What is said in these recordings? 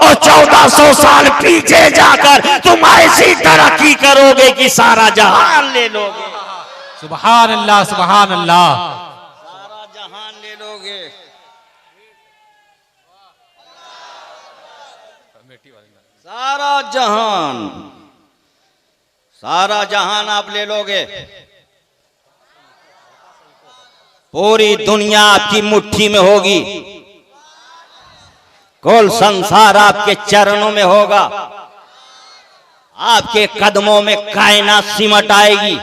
और 1400 साल पीछे जाकर तुम ऐसी तरक्की करोगे कि सारा जहान ले लोगे। सुभान अल्लाह, सुभान अल्लाह। सारा जहान ले लोगे। सारा जहान आप ले लोगे। पूरी दुनिया आपकी मुट्ठी में होगी। कुल संसार आपके चरणों में होगा। आपके कदमों में कायनात सिमट आएगी।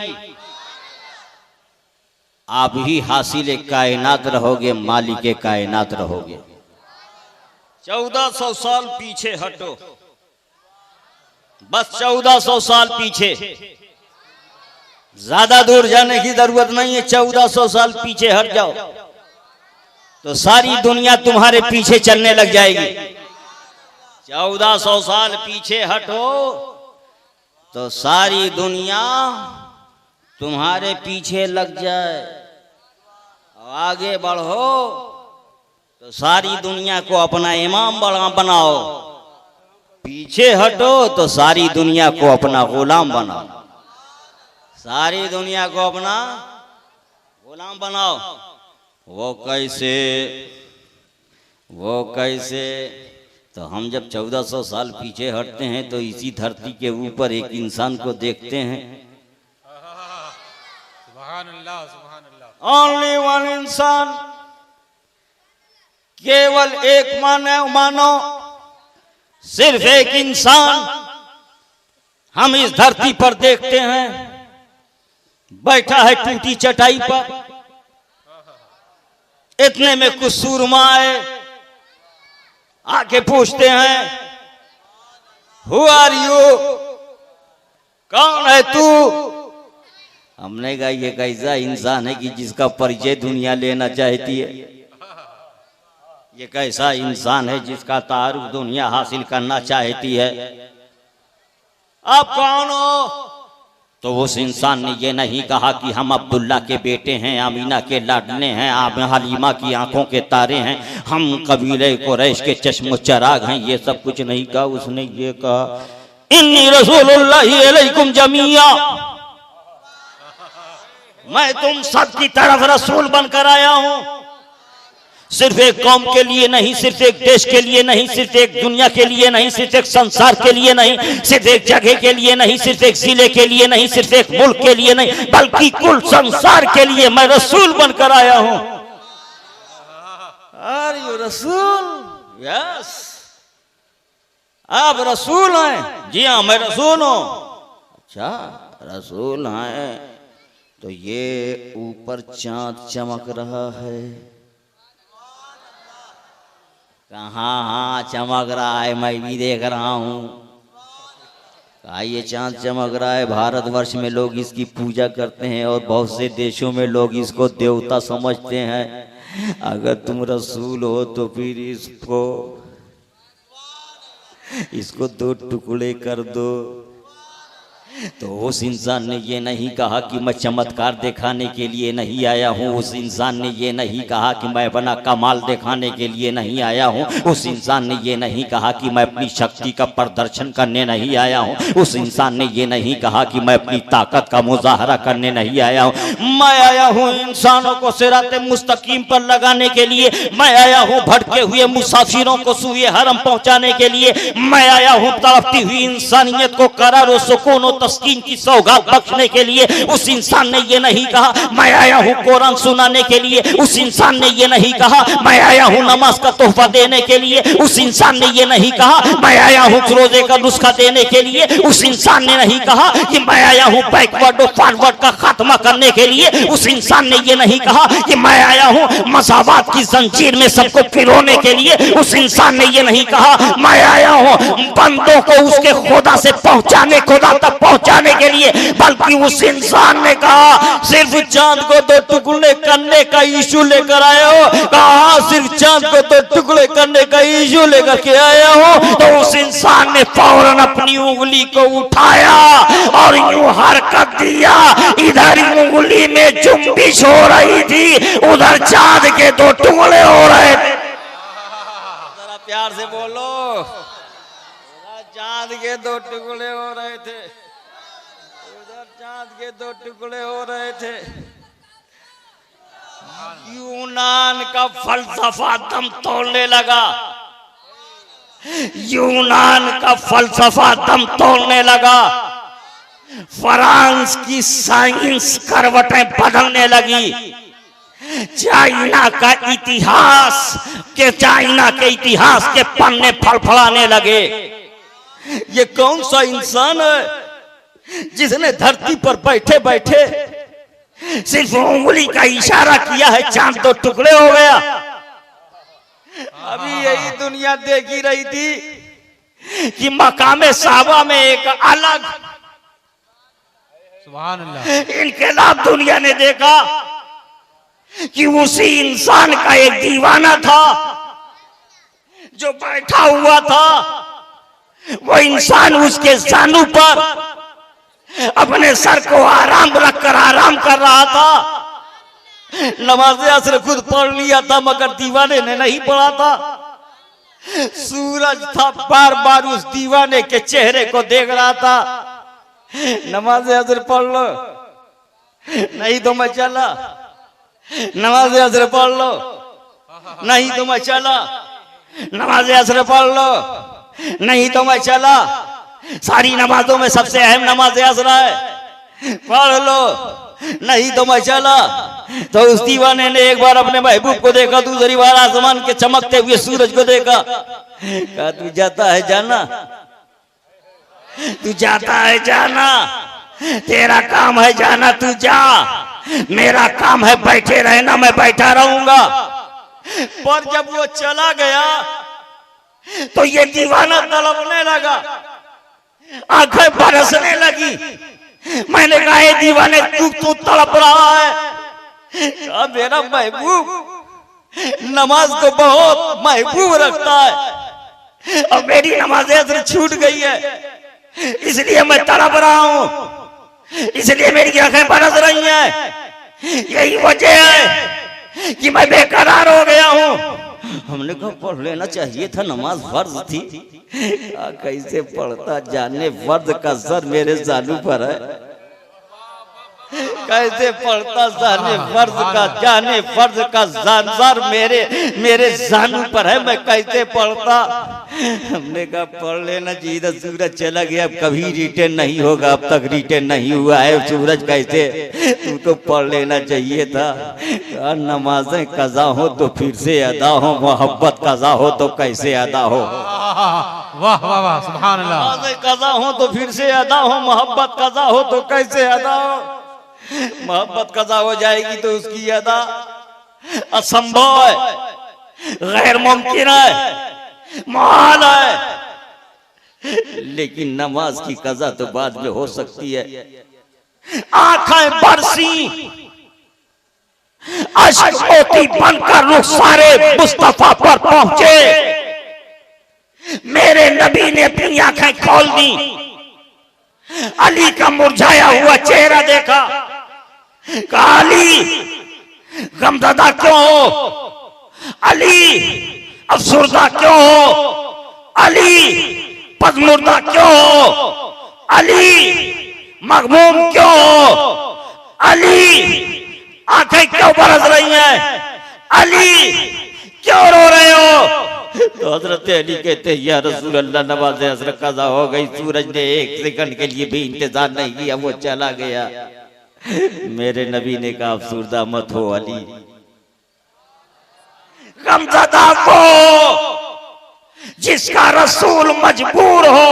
आप ही हासिल कायनात रहोगे, मालिक कायनात रहोगे। 1400 साल पीछे हटो, बस 1400 साल पीछे। ज्यादा दूर जाने की जरूरत नहीं है। 1400 साल पीछे हट जाओ तो सारी दुनिया तुम्हारे पीछे चलने लग जाएगी। 1400 साल पीछे हटो तो सारी दुनिया तुम्हारे पीछे लग जाए। आगे बढ़ो तो सारी दुनिया को अपना इमाम बनाओ। पीछे हटो तो सारी दुनिया को अपना गुलाम बनाओ। सारी दुनिया को अपना गुलाम बनाओ। वो कैसे? तो हम जब 1400 साल पीछे हटते हैं तो इसी धरती के ऊपर एक इंसान को देखते हैं। सुभान अल्लाह, सुभान अल्लाह। ओनली वन इंसान, केवल एक मानो, सिर्फ एक इंसान हम इस धरती पर देखते हैं। बैठा है टूटी चटाई पर। इतने में कुछ सूरमा आके पूछते हैं, हु आर यू? कौन है तू? हमने कहा ये कैसा इंसान है कि जिसका परिचय दुनिया लेना चाहती है। ये कैसा इंसान है जिसका तारुफ दुनिया हासिल करना चाहती है। आप कौन हो? तो उस इंसान ने ये नहीं कहा कि हम अब्दुल्ला के बेटे हैं, आमीना के लाडले हैं, आप हलीमा की आंखों के तारे हैं, हम कबीले कुरैश के चश्मो चराग हैं। ये सब कुछ नहीं कहा। उसने ये कहा, इन्नी रसूलुल्लाहि अलैकुम जमीया, मैं तुम सब की तरफ रसूल बनकर आया हूं। सिर्फ एक कौम के लिए नहीं, सिर्फ एक देश के लिए नहीं, सिर्फ एक दुनिया के लिए नहीं, सिर्फ एक संसार के लिए नहीं, सिर्फ एक जगह के लिए नहीं, सिर्फ एक जिले के लिए नहीं, सिर्फ एक मुल्क के लिए नहीं, बल्कि कुल संसार के लिए मैं रसूल बनकर आया हूं। आर यू रसूल? यस, आप रसूल हैं? जी हाँ, मैं रसूल हूं। अच्छा, रसूल हैं तो ये ऊपर चांद चमक रहा है। कहाँ चमक रहा है? मैं भी देख रहा हूँ। ये चांद चमक रहा है। भारतवर्ष में लोग इसकी पूजा करते हैं और बहुत से देशों में लोग इसको देवता समझते हैं। अगर तुम रसूल हो तो फिर इसको 2 टुकड़े कर दो। तो उस इंसान ने ये नहीं कहा कि मैं चमत्कार दिखाने के लिए नहीं आया हूँ। उस इंसान ने ये नहीं कहा कि मैं अपना कमाल दिखाने के लिए नहीं आया हूँ। उस इंसान ने ये नहीं कहा कि मैं अपनी शक्ति का प्रदर्शन करने नहीं आया हूँ। उस इंसान ने ये नहीं कहा कि मैं अपनी ताकत का मुजाहरा करने नहीं आया हूँ। मैं आया हूँ इंसानों को सिराते मुस्तकीम पर लगाने के लिए। मैं आया हूँ भटके हुए मुसाफिरों को सूए हरम पहुँचाने के लिए। मैं आया हूँ तड़पती हुई इंसानियत को करार और सुकून और तस्कीन की सौगात बख्शने के लिए। उस इंसान ने ये नहीं कहा मैं आया हूँ कुरान सुनाने के लिए। उस इंसान ने ये नहीं कहा मैं आया हूँ नमाज का तोहफा देने के लिए। उस इंसान ने ये नहीं कहा मैं आया हूँ रोजे का नुस्खा देने के लिए। उस इंसान ने नहीं कहा कि मैं आया हूँ बैकवर्ड और फॉरवर्ड का खात्मा करने के लिए। उस इंसान ने ये नहीं कहा कि मैं आया हूँ मसावात की जंजीर में सबको पिरोने के लिए। उस इंसान ने ये नहीं कहा मैं आया हूँ बंदों को उसके खुदा से पहुंचाने, खुदा तक पहुंचाने के लिए। बल्कि उस इंसान ने कहा सिर्फ चांद को 2 टुकड़े करने का इशू लेकर आया हो। कहा सिर्फ चांद को 2 टुकड़े करने का इशू लेकर के आया हो। तो उस इंसान ने फौरन अपनी उंगली को उठाया और यूं हरकत दिया। इधर उंगली में जुम्बिश हो रही थी, उधर चांद के 2 टुकड़े हो रहे थे। जरा प्यार से बोलो चांद के दो टुकड़े हो रहे थे, उधर चांद के दो टुकड़े हो रहे थे। यूनान का फलसफा दम तोड़ने लगा, यूनान का फलसफा दम तोड़ने लगा। फ्रांस की साइंस करवटें बदलने लगी। चाइना का इतिहास चाइना के इतिहास के पन्ने फड़फड़ाने लगे। ये कौन सा इंसान है जिसने धरती पर बैठे बैठे सिर्फ उंगली का इशारा किया है, चांद दो टुकड़े हो गया। अभी यही दुनिया देख ही रही थी कि मकामे साबा में एक अलग सुभान अल्लाह इनकलाब दुनिया ने देखा कि उसी इंसान का एक दीवाना था जो बैठा हुआ था। वो इंसान उसके जानू पर अपने सर को आराम रखकर आराम कर रहा था। नमाज़े असर खुद पढ़ लिया था मगर दीवाने ने नहीं पढ़ा था। सूरज था, बार बार उस दीवाने के चेहरे को देख रहा था। नमाज़े असर पढ़ लो, नहीं तो मैं चला। नमाज़े असर पढ़ लो, नहीं तो मैं चला। नमाज़े असर पढ़ लो, नहीं तो मैं चला। सारी नमाजों में सबसे अहम नमाज़ असर है, पढ़ लो, नहीं तो मैं चला। तो उस दीवाने ने एक बार अपने महबूब को देखा, दूसरी बार आसमान के चमकते हुए सूरज को देखा। कहा तू जाता है जाना, तू जाता है जाना, तेरा काम है जाना, तू जा। मेरा काम है बैठे रहना, मैं बैठा रहूंगा। पर जब वो चला गया तो ये दीवाना तड़पने लगा, आंखें बरसने लगी। मैंने कहा ये दीवाने तू तड़प रहा है? कहा मेरा महबूब नमाज को बहुत महबूब रखता है और मेरी नमाज असर छूट गई है, इसलिए मैं तड़प रहा हूं, इसलिए मेरी आंखें बरस रही हैं। यही वजह है कि मैं बेकरार हो गया हूं। हमने कहा पढ़ लेना चाहिए था, नमाज फर्ज थी। कैसे पढ़ता, जाने फर्ज का सर मेरे जानू पर है। कैसे पढ़ता, जाने फर्ज का सर मेरे जानू पर है, मैं कैसे पढ़ता। हमने कहा पढ़ लेना चाहिए था, सूरज चला गया, अब कभी रिटर्न नहीं होगा, अब तक रिटर्न नहीं हुआ है सूरज, कैसे तू तो पढ़ लेना चाहिए था। नमाजें कज़ा हो तो फिर से अदा हो, मोहब्बत कज़ा हो तो कैसे अदा हो। वाह वाह वाह सुभान अल्लाह। नमाजें कज़ा हो तो फिर से अदा हो, मोहब्बत कज़ा हो तो कैसे अदा हो। मोहब्बत कज़ा हो जाएगी तो उसकी अदा असंभव है, गैर मुमकिन है, मुहाल है। लेकिन नमाज की कज़ा तो बाद में हो सकती है। आंखें बरसी, अश्क मोती बनकर रुखसारे मुस्तफा पर पहुंचे। मेरे नबी ने अपनी आंखें खोल दी, अली का मुरझाया हुआ चेहरा देखा। कहा अली गमज़दा क्यों हो, अली अफसुर्दा क्यों हो, अली पज़मुर्दा क्यों हो, अली मगमूम क्यों हो, अली आंखें क्यों बरस रही हैं, अली क्यों रो रहे हो। तो हजरत अली कहते हैं या रसूल अल्लाह, नमाज़ असर कज़ा हो गई, सूरज ने एक सेकंड के लिए भी इंतजार नहीं किया, वो चला गया। मेरे नबी ने कहा अफसुर्दा मत हो अली, गमज़दा को जिसका रसूल मजबूर हो,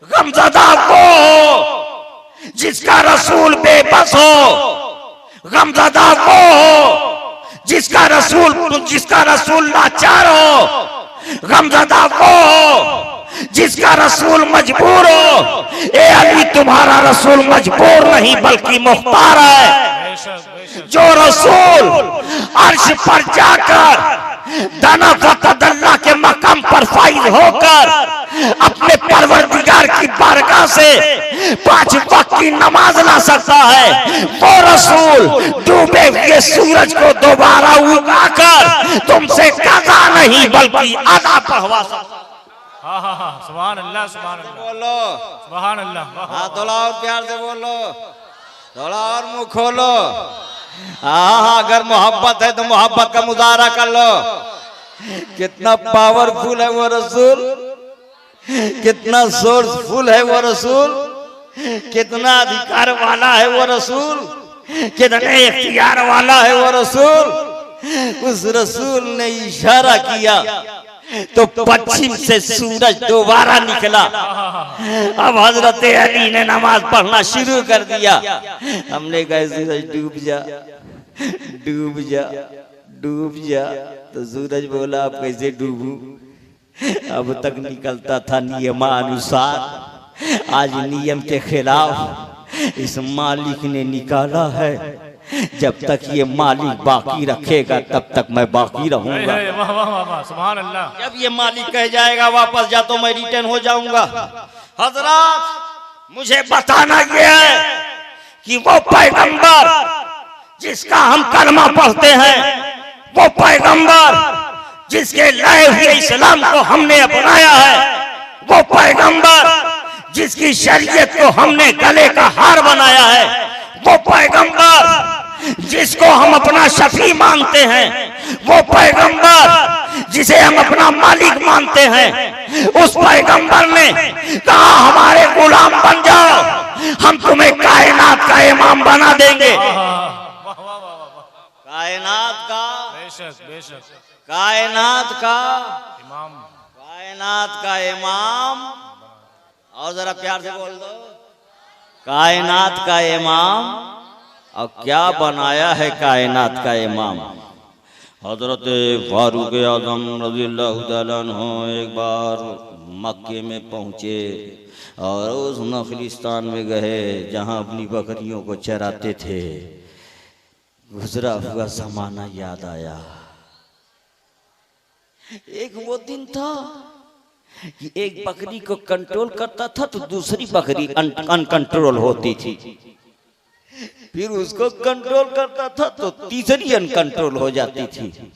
गमज़दा को जिसका रसूल बेबस हो, गमज़दा को जिसका रसूल लाचार हो, गमज़दा को जिसका रसूल मजबूर हो। ए अली तुम्हारा रसूल मजबूर नहीं बल्कि मुख्तार है। जो रसूल अर्श पर जाकर दाना फतदल्ला के मकाम पर फाइज होकर अपने परवरदिगार की बारगाह से 5 वक्त की नमाज ला सकता है, वो रसूल डूबे हुए सूरज को दोबारा उगाकर तुमसे कज़ा नहीं बल्कि अदा पढ़वा सकता। हाँ हाँ हाँ सुभान अल्लाह सुभान अल्लाह बोलो। सुभान अल्लाह वाह, वाह, हाँ थोड़ा और प्यार से बोलो, थोड़ा और मुंह खोलो। हाँ अगर मोहब्बत है तो मोहब्बत का मुजाहरा कर लो। कितना पावरफुल है वो रसूल, कितना सोर्सफुल है वो रसूल, कितना अधिकार वाला है वो रसूल, कितने इख्तियार वाला है वो रसूल। उस रसूल ने इशारा किया तो पश्चिम से सूरज दोबारा निकला। अब हजरत अली ने नमाज पढ़ना शुरू कर दिया। हमने कहा सूरज डूब जा, डूब जा, डूब जा। तो सूरज बोला अब कैसे डूबूं? अब तक निकलता था नियमानुसार, आज नियम के खिलाफ इस मालिक ने निकाला है। जब तक ये मालिक बाकी रखेगा तब तक मैं बाकी रहूंगा। वाह वाह वाह वाह सुभान अल्लाह। जब ये मालिक कह जाएगा वापस जा तो मैं रिटर्न हो जाऊंगा। हजरत मुझे बताना यह है कि वो पैगंबर जिसका हम कलमा पढ़ते हैं, वो पैगंबर जिसके लाए हुए इस्लाम को हमने अपनाया है, वो पैगंबर जिसकी शरीयत को हमने गले का हार बनाया है, वो पैगंबर जिसको हम अपना शफी मानते हैं, वो पैगंबर जिसे हम अपना मालिक मानते हैं, उस पैगंबर ने कहा हमारे गुलाम बन जाओ, हम तुम्हें कायनात का इमाम बना देंगे। कायनात का बेशक बेशक कायनात का इमाम, कायनात का इमाम। और जरा प्यार से बोल दो, कायनात का इमाम। और क्या बनाया है कायनात का इमाम? हजरत फारूक आजम रज़ियल्लाहु ताला अन्हु एक बार मक्के में पहुँचे और उस नखलिस्तान में गए जहाँ अपनी बकरियों को चराते थे। गुजरा हुआ जमाना याद आया। एक वो दिन था कि एक बकरी को कंट्रोल करता था तो दूसरी बकरी अनकंट्रोल होती थी, फिर उसको कंट्रोल करता था तो तीसरी अनकंट्रोल हो जाती थी।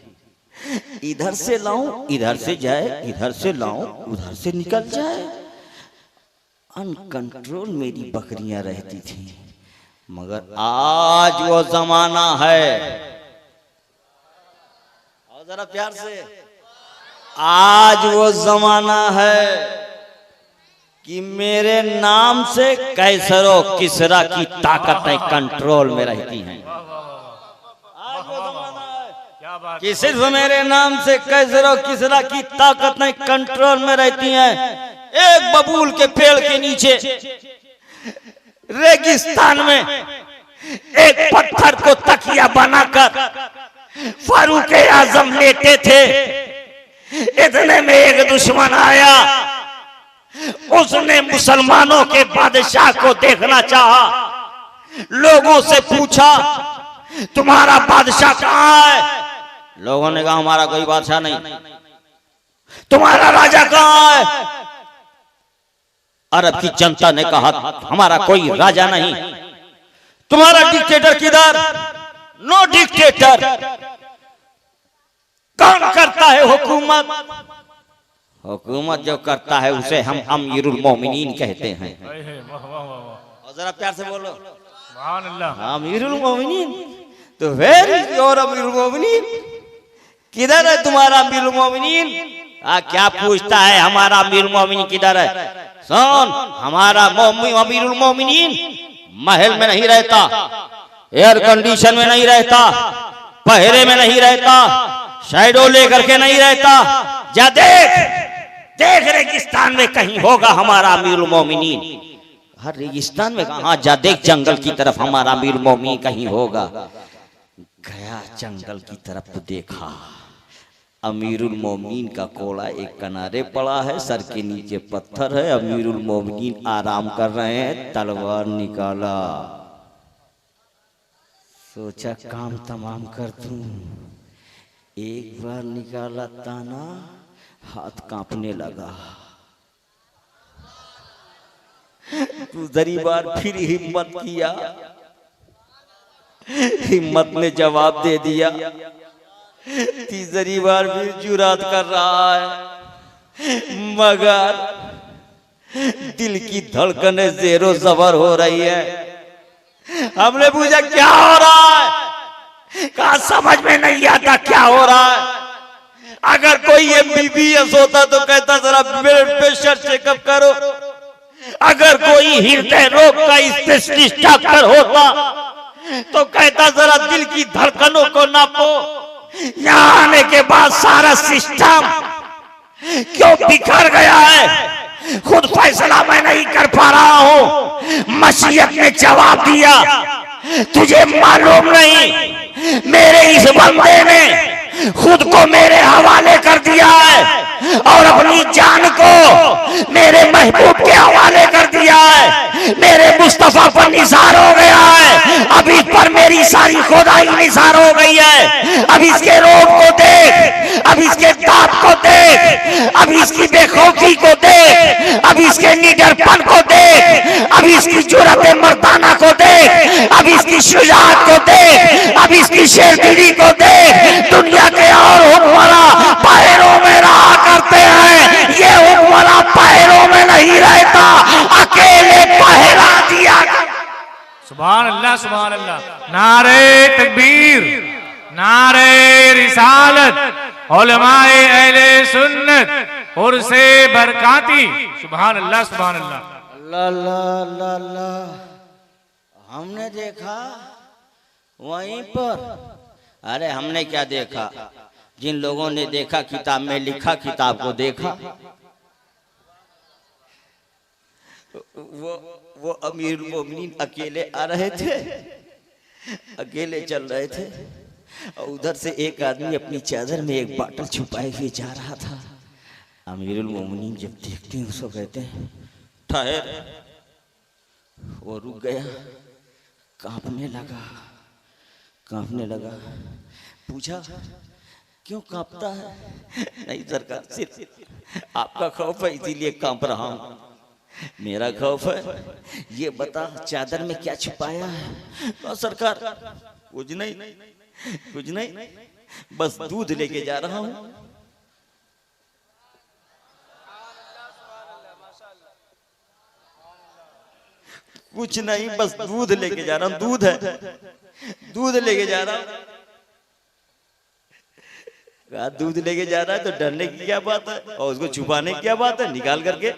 इधर से लाऊं इधर से जाए, इधर से लाऊं उधर से निकल जाए। अनकंट्रोल मेरी बकरियां रहती थी। मगर आज वो जमाना है, और जरा प्यार से, आज वो जमाना है कि मेरे नाम से कैसरो किसरा की ताकतें कंट्रोल में रहती हैं। आज वो जमाना है कि सिर्फ मेरे नाम से कैसरो किसरा की ताकतें कंट्रोल में रहती हैं। एक बबूल के पेड़ के नीचे रेगिस्तान में एक पत्थर को तकिया बनाकर फारूक आजम लेटे थे। इतने में एक दुश्मन आया, उसने मुसलमानों के बादशाह को देखना चाहा। लोगों से पूछा तुम्हारा बादशाह कहाँ है? लोगों ने कहा हमारा कोई बादशाह नहीं। तुम्हारा राजा कहाँ है? अरब की जनता ने कहा हमारा कोई राजा नहीं। तुम्हारा डिक्टेटर किधर? No dictator. कौन करता है हुकूमत? हुकूमत जो करता है उसे हम अमीरुल मोमिनीन कहते हैं। वाह वाह वाह और जरा प्यार से बोलो सुभान अल्लाह। अमीरुल मोमिनीन। तो वेर इज योर अमीरुल मोमिनीन? किधर है तुम्हारा अमीरुल मोमिनीन? क्या पूछता है हमारा अमीरुल मोमिनीन किधर है? सुन, हमारा अमीरुल मोमिनीन महल में नहीं रहता, एयर कंडीशन में नहीं रहता, पहरे में नहीं रहता, शैडो लेकर के नहीं रहता। जा देख, देख रेगिस्तान में कहीं होगा हमारा अमीरुल मोमिनीन। हर रेगिस्तान में कहा? जा देख जंगल की तरफ हमारा अमीरुल मोमिनीन कहीं होगा। गया जंगल की तरफ तो देखा अमीरुल मोमिनीन का कोड़ा एक किनारे पड़ा है, सर के नीचे पत्थर है, अमीरुल मोमिनीन आराम कर रहे हैं। तलवार निकाला, सोचा काम तमाम कर दूं। एक बार निकाला ताना, हाथ कांपने लगा। दूसरी बार फिर हिम्मत किया, हिम्मत ने जवाब दे दिया। तीसरी बार फिर जुरात कर रहा है, मगर दिल की धड़कनें ज़ेरो ज़बर हो रही है। हमने पूछा क्या हो रहा है, कहा समझ में नहीं आता क्या हो रहा है। अगर कोई MBBS होता तो कहता जरा ब्लड प्रेशर चेकअप करो, अगर कोई हृदय रोग का स्पेशलिस्ट डॉक्टर होता तो कहता जरा दिल की धड़कनों को नापो। यहाँ आने के बाद सारा सिस्टम क्यों बिखर गया है, खुद फैसला मैं नहीं कर पा रहा हूँ। मसीहत ने जवाब दिया, तुझे मालूम नहीं मेरे इस बंदे ने खुद को मेरे हवाले कर दिया है और अपनी जान को मेरे महबूब के हवाले कर दिया है। मेरे मुस्तफा पर निसार हो गया है, अब इस पर मेरी सारी खुदाई निसार हो गई है। अब इसके रोग को देख, अब इसके दांत को देख, अब इसकी बेखौफी को देख, अब इसके निडरपन को देख, अब इसकी जुर्रत मर्दाना को देख, अब इसकी शुजाअत को देख, अब इसकी शेरगिरी को देख। दुनिया के और हुक्मरान पैरों में रहा करते हैं, ये हुक्मरान पैरों में नहीं रहता, अकेले पहरा दिया। सुभान अल्लाह, सुभान अल्लाह। नारे तकबीर, नारे रिसालत, उलमाए अहले सुन्नत और से बरकाती। सुभान अल्लाह, सुभान अल्लाह। अल्लाह अल्लाह अल्लाह अल्लाह। हमने देखा वहीं पर, अरे हमने क्या देखा, जिन लोगों ने देखा किताब में लिखा, किताब को देखा। वो अमीरुल मोमिनीन अकेले आ रहे थे, अकेले चल रहे थे और उधर से एक आदमी अपनी चादर में एक बाटल छुपाए हुए जा रहा था। अमीरुल मोमिनीन जब देखते हैं उसको कहते हैं ठहर। वो रुक गया, कांपने लगा, कांपने लगा। पूछा क्यों कांपता है? नहीं सरकार, सिर्फ आपका खौफ है इसीलिए कांप रहा हूं। मेरा खौफ है, ये बता चादर में क्या छुपाया है? तो सरकार कुछ नहीं, कुछ नहीं, बस दूध लेके जा रहा हूं। कुछ नहीं, बस दूध लेके जा रहा हूं, दूध है, दूध लेके जा रहा हूं। दूध लेके जा रहा है तो डरने की क्या बात है, और उसको छुपाने की क्या बात है? निकाल करके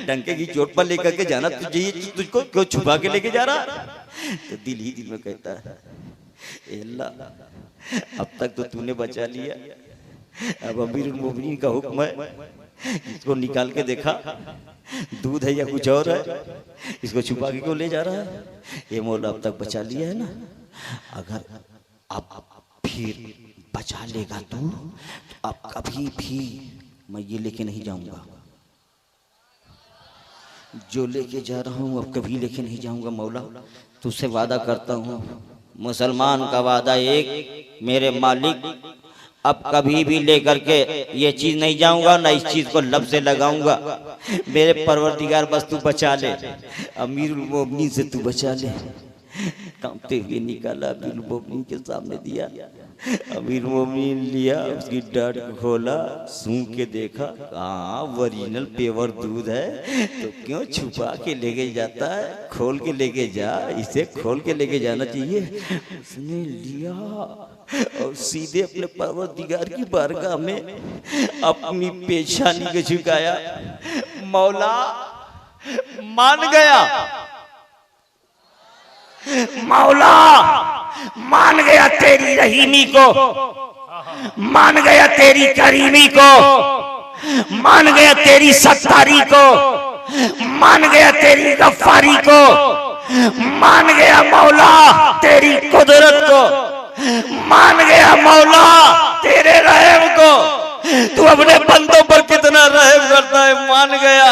डंके की चोट पर लेकर के जाना तुझे, तुझको क्यों छुपा के लेके जा रहा? तो दिल ही दिल में कहता है ए अल्लाह, अब तक तो तूने बचा लिया, अब अमीरुल मोमिनीन का हुक्म है, इसको निकाल के देखा दूध है या कुछ और है, इसको छुपा के क्यों ले जा रहा है? ये मौला अब तक बचा लिया है ना, अगर अब फिर बचा लेगा तू तो अब कभी भी मैं ये लेके नहीं जाऊंगा, जो लेके जा रहा हूँ अब कभी लेके नहीं जाऊंगा। मौला तुझसे वादा करता हूँ, मुसलमान का वादा एक, मेरे मालिक अब कभी भी लेकर के ये चीज नहीं जाऊंगा, ना इस चीज को लब से लगाऊंगा। मेरे परवरदिगार बस तू बचा ले, अमीरुल मोमिनीन से तू बचा ले। कांपते हुए निकाला, अमीरुल मोमिनीन के सामने दिया। अमीरुल मोमिनीन लिया, उसकी डाट खोला, सूंघ के देखा, हाँ ओरिजिनल प्योर दूध है, तो क्यों छुपा के लेके जाता है? खोल के लेके जा, इसे खोल के लेके जाना चाहिए। उसने लिया और सीधे अपने परवरदिगार की बारगाह में अपनी पेशानी को झुकाया। मौला मान गया, मौला मान गया तेरी रहीमी को, मान गया तेरी करीमी को, मान गया तेरी सत्तारी को, मान गया तेरी गफ्फारी को, मान गया मौला तेरी कुदरत को, मान गया मौला तेरे रहम को। तू अपने बंदों पर कितना रहम करता है, मान गया।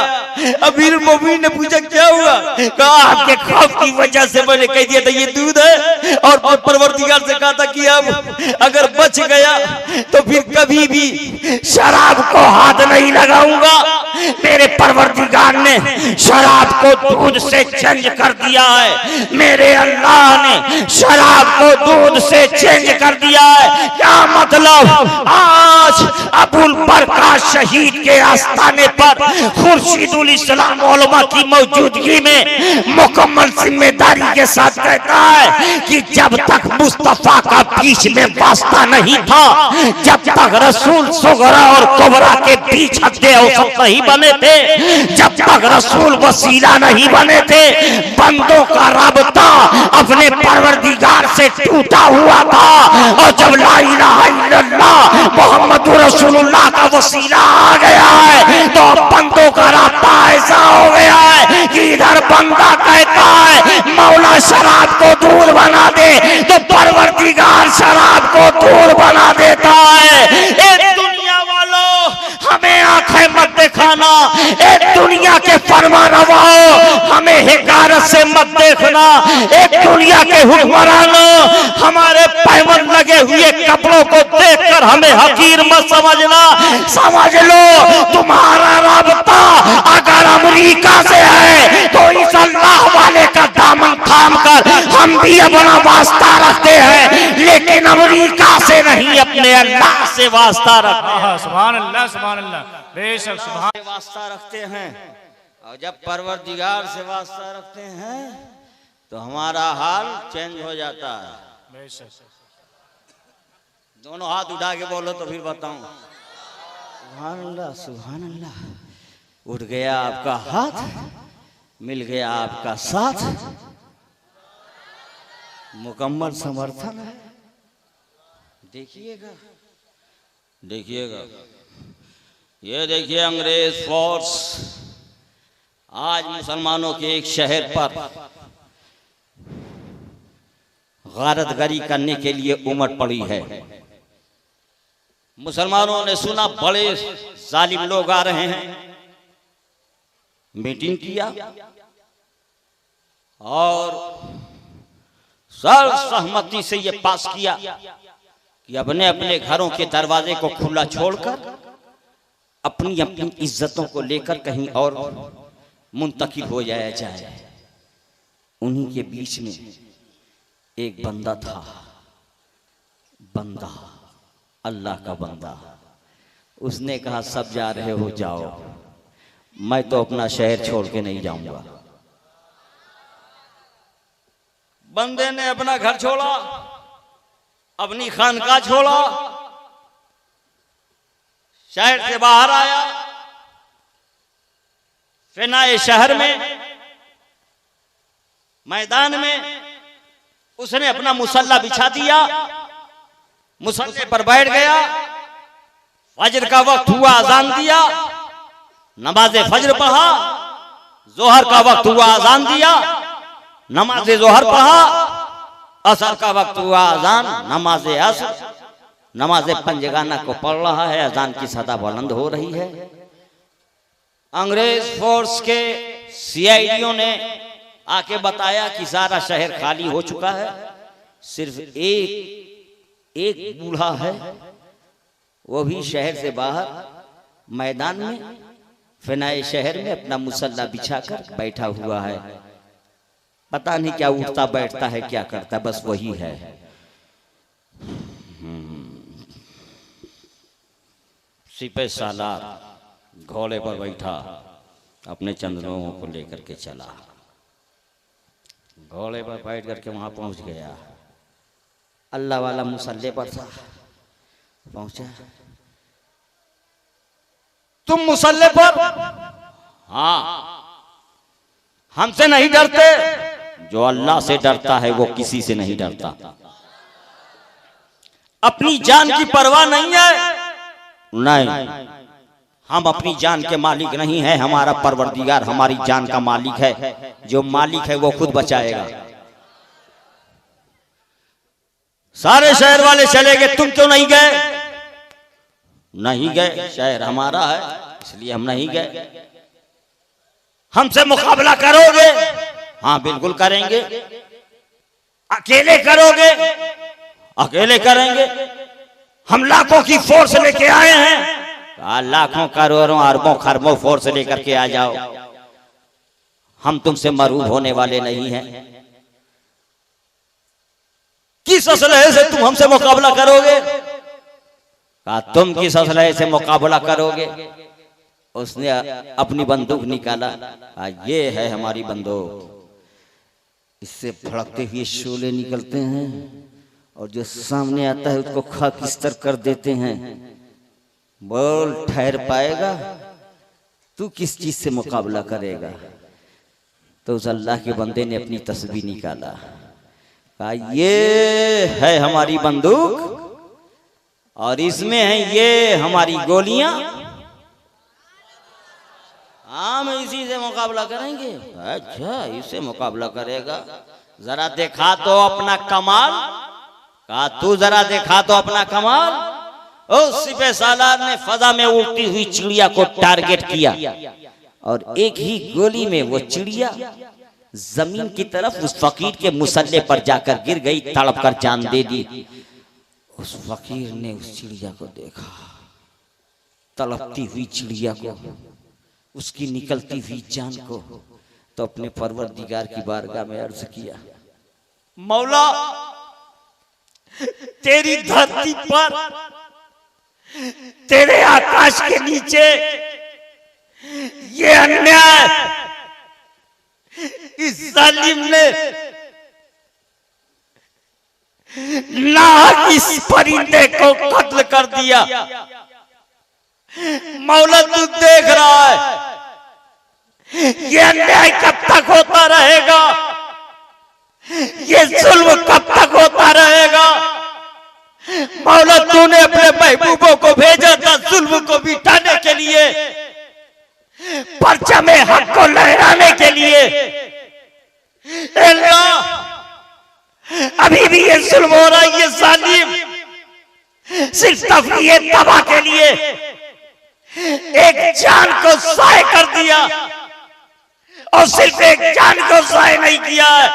अमीरुल मोमिनीन ने पूछा क्या हुआ? कहा आपके खौफ की वजह से मैंने कह दिया था ये दूध है, और परवरदिगार से कहा था कि अब अगर बच गया तो फिर कभी भी शराब को हाथ नहीं लगाऊंगा, मेरे परवरदिगार ने शराब को दूध से चेंज कर दिया है, मेरे अल्लाह ने शराब को दूध से चेंज कर दिया है। क्या मतलब? आज अबुल बरका शहीद के आस्थाने पर खुर्शीदुल इस्लाम उलमा की मौजूदगी में मुकम्मल जिम्मेदारी के साथ कहता है कि जब तक मुस्तफा का बीच में वास्ता नहीं था, जब तक रसूल सुगरा और कुबरा के बीच हद्दे औसत नहीं बने थे, जब तक रसूल वसीला नहीं बने थे, बंदों का राबता अपने परवरदिगार से टूटा हुआ था। और जब ला इलाहा इल्लल्लाह मोहम्मद रसूलुल्लाह का वसीला आ गया है तो बंदों का राबता ऐसा हो गया है कि इधर बंदा कहता है मौला शराब को दूर बना दे तो परवरदिगार शराब को दूर बना देता है। ए दुनिया वालों, हमें आंखें मत दिखाना, ए दुनिया के फरमानवाओं, हमें हिकारत से मत देखना, एक दुनिया के हुक्मरानों, हमारे पैबंद लगे हुए कपड़ों को देखकर हमें हकीर मत समझना। समझ लो तुम्हारा राबता अगर अमेरिका से है तो इस अल्लाह वाले का दामन थाम कर हम भी अपना वास्ता रखते हैं, लेकिन अमेरिका से नहीं, अपने अल्लाह से वास्ता रखते हैं। सुभान अल्लाह, सुभान अल्लाह, बेशक सुभान। वास्ता रखते हैं और जब परवरदिगार से वास्ता रखते हैं तो हमारा हाल चेंज हो जाता है। बेशक। दोनों हाथ उठा के बोलो तो फिर बताऊं। सुभान अल्लाह, सुभान अल्लाह। उठ गया आपका हाथ, मिल गया आपका साथ, मुकम्मल समर्थन है। देखिएगा, देखिएगा, ये देखिए अंग्रेज फोर्स आज मुसलमानों के एक शहर पर गारतगरी करने के लिए उमड़ पड़ी है। मुसलमानों ने सुना बड़े जालिम लोग आ रहे हैं, मीटिंग किया और सर्वसहमति से ये पास किया कि अपने अपने घरों के दरवाजे को खुला छोड़कर अपनी अपनी इज्जतों को लेकर कहीं और मुंतकिल हो जाया जाए। उन्हीं के बीच में एक बंदा था, बंदा, अल्लाह का बंदा। उसने कहा सब जा रहे हो जाओ, मैं तो अपना शहर छोड़ के नहीं जाऊंगा। बंदे ने अपना घर छोड़ा, अपनी खानका छोड़ा, शहर से बाहर आया, फिनाए शहर में मैदान में उसने अपना मुसल्ला बिछा दिया, मुसल्ले पर बैठ गया। फजर का वक्त हुआ, अजान दिया, नमाज फजर पढ़ा। जोहर का वक्त हुआ, अजान दिया, नमाज जोहर पढ़ा। असर का वक्त हुआ, अजान, नमाज असर, नमाज पंजगाना को पढ़ रहा है। अजान की सदा बुलंद हो रही है। अंग्रेज फोर्स के सीआईडीओ ने आके बताया कि सारा शहर खाली हो चुका है, सिर्फ एक बूढ़ा है, वो भी शहर से बाहर मैदान में फिनाए शहर में अपना मुसल्ला बिछाकर बैठा हुआ है। पता नहीं क्या उठता बैठता है, क्या करता है, बस वही है। सिपह सालार घोड़े पर बैठा अपने चंद लोगों को लेकर के चला। घोड़े पर बैठ करके वहां पहुंच गया। अल्लाह वाला मुसल्ले पर था, पहुंचा। तुम मुसल्ले पर? हाँ। हमसे नहीं डरते? जो अल्लाह से डरता है वो किसी से नहीं डरता। अपनी जान की परवाह नहीं है? नहीं, हम अपनी जान के मालिक नहीं है, हमारा परवरदिगार हमारी जान का मालिक है। जो मालिक है वो खुद बचाएगा। सारे शहर वाले चले गए, तुम क्यों नहीं गए? नहीं गए, शहर हमारा है इसलिए हम नहीं गए। हमसे मुकाबला करोगे? हाँ बिल्कुल करेंगे। अकेले करोगे? अकेले करेंगे। हम लाखों की फोर्स लेके आए हैं, लाखों करोड़ों अरबों खरबों फोर्स लेकर के आ जाओ, हम तुमसे मरूब होने वाले नहीं हैं। किस असलहे से तुम हमसे मुकाबला करोगे? कहा तुम किस असलहे से मुकाबला करोगे? उसने अपनी बंदूक निकाला, ये है हमारी बंदूक, इससे भड़कते हुए शोले निकलते हैं और जो सामने आता है उसको खाकिस्तर कर देते हैं। बोल ठहर पाएगा? तू किस चीज से मुकाबला करेगा? तो उस अल्लाह के बंदे ने अपनी तस्बीह निकाला, कहा ये है हमारी बंदूक और इसमें है ये हमारी गोलियां, हम इसी से मुकाबला करेंगे। अच्छा, इससे मुकाबला करेगा? जरा देखा तो अपना कमाल। कहा तू जरा देखा तो अपना कमाल। उस सिपह सालार ने फजा में उड़ती हुई चिड़िया को टारगेट किया और एक ही गोली में वो चिड़िया जमीन की तरफ उस फकीर के मुसल्ले पर जाकर गिर गई, तड़प कर जान दे दी। उस फकीर ने उस चिड़िया को देखा, तड़पती हुई चिड़िया को, उसकी निकलती हुई जान को, तो अपने परवरदिगार की बारगाह में अर्ज किया, मौला तेरी धरती पर, तेरे आकाश के नीचे ये अन्याय, इस जालिम ने नाहक इस परिंदे को कत्ल कर दिया। मौला तू देख रहा है ये अन्याय कब तक होता रहेगा, ये जुल्म कब तक होता रहेगा। मौला तूने अपने महबूबों को भेजा था जुल्म को मिटाने के लिए, परचम हक को लहराने के लिए। अल्लाह अभी भी ये जुल्म हो रहा है, ये जालिम सिर्फ तफरीह तबाह के लिए एक जान को ज़ाय कर दिया और सिर्फ एक जान को ज़ाय नहीं किया है।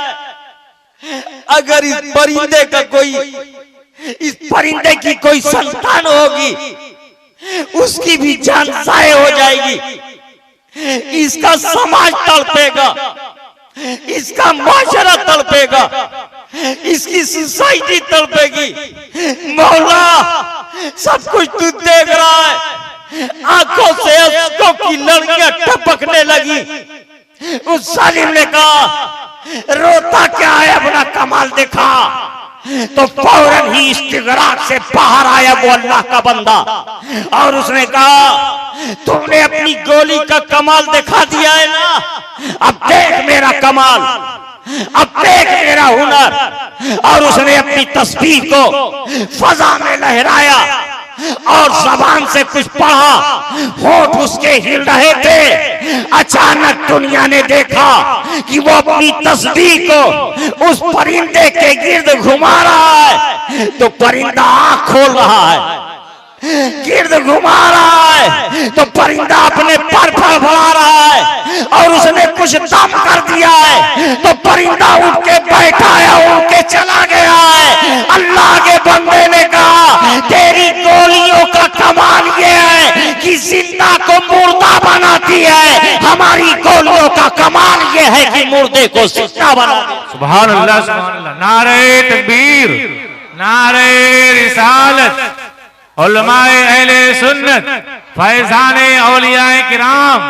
अगर इस परिंदे का कोई, इस परिंदे की कोई संतान होगी उसकी भी जान ज़ाय हो जाएगी। इसका समाज तड़पेगा, इसका माशरा तड़पेगा, इसकी सोसाइटी तड़पेगी। मौला सब कुछ तू देख रहा है। आंखों से अश्कों की लड़ियां टपकने लगी। उस जालिम ने कहा रोता क्या है, अपना कमाल दिखा। तो फौरन ही इस्तिगराक से बाहर आया वो अल्लाह का बंदा और उसने कहा तुमने अपनी गोली का कमाल दिखा दिया है ना, अब देख मेरा कमाल, अब देख मेरा हुनर। और उसने अपनी तस्बीह को फजा में लहराया और जबान से कुछ पढ़ा, होठ उसके हिल रहे थे। अचानक दुनिया ने देखा कि वो अपनी तस्बीह को उस परिंदे के गिर्द घुमा रहा है। तो परिंदा आंख खोल रहा है, गिर्द घुमा रहा है, तो परिंदा अपने पर फड़फड़ा रहा है और उसने कुछ दम कर दिया है तो परिंदा उठ के बैठा है, उठ के चला गया है। अल्लाह के बंदे ने कहा तेरी गोलियों का कमाल ये है कि जिंदा को मुर्दा बनाती है, हमारी गोलियों का कमाल ये है कि मुर्दे को जिंदा बनाती है। सुभान अल्लाह, सुभान अल्लाह। नारे तकबीर, नारे रिसालत, उलमाए अहले सुन्नत, फैजाने औलियाए किराम,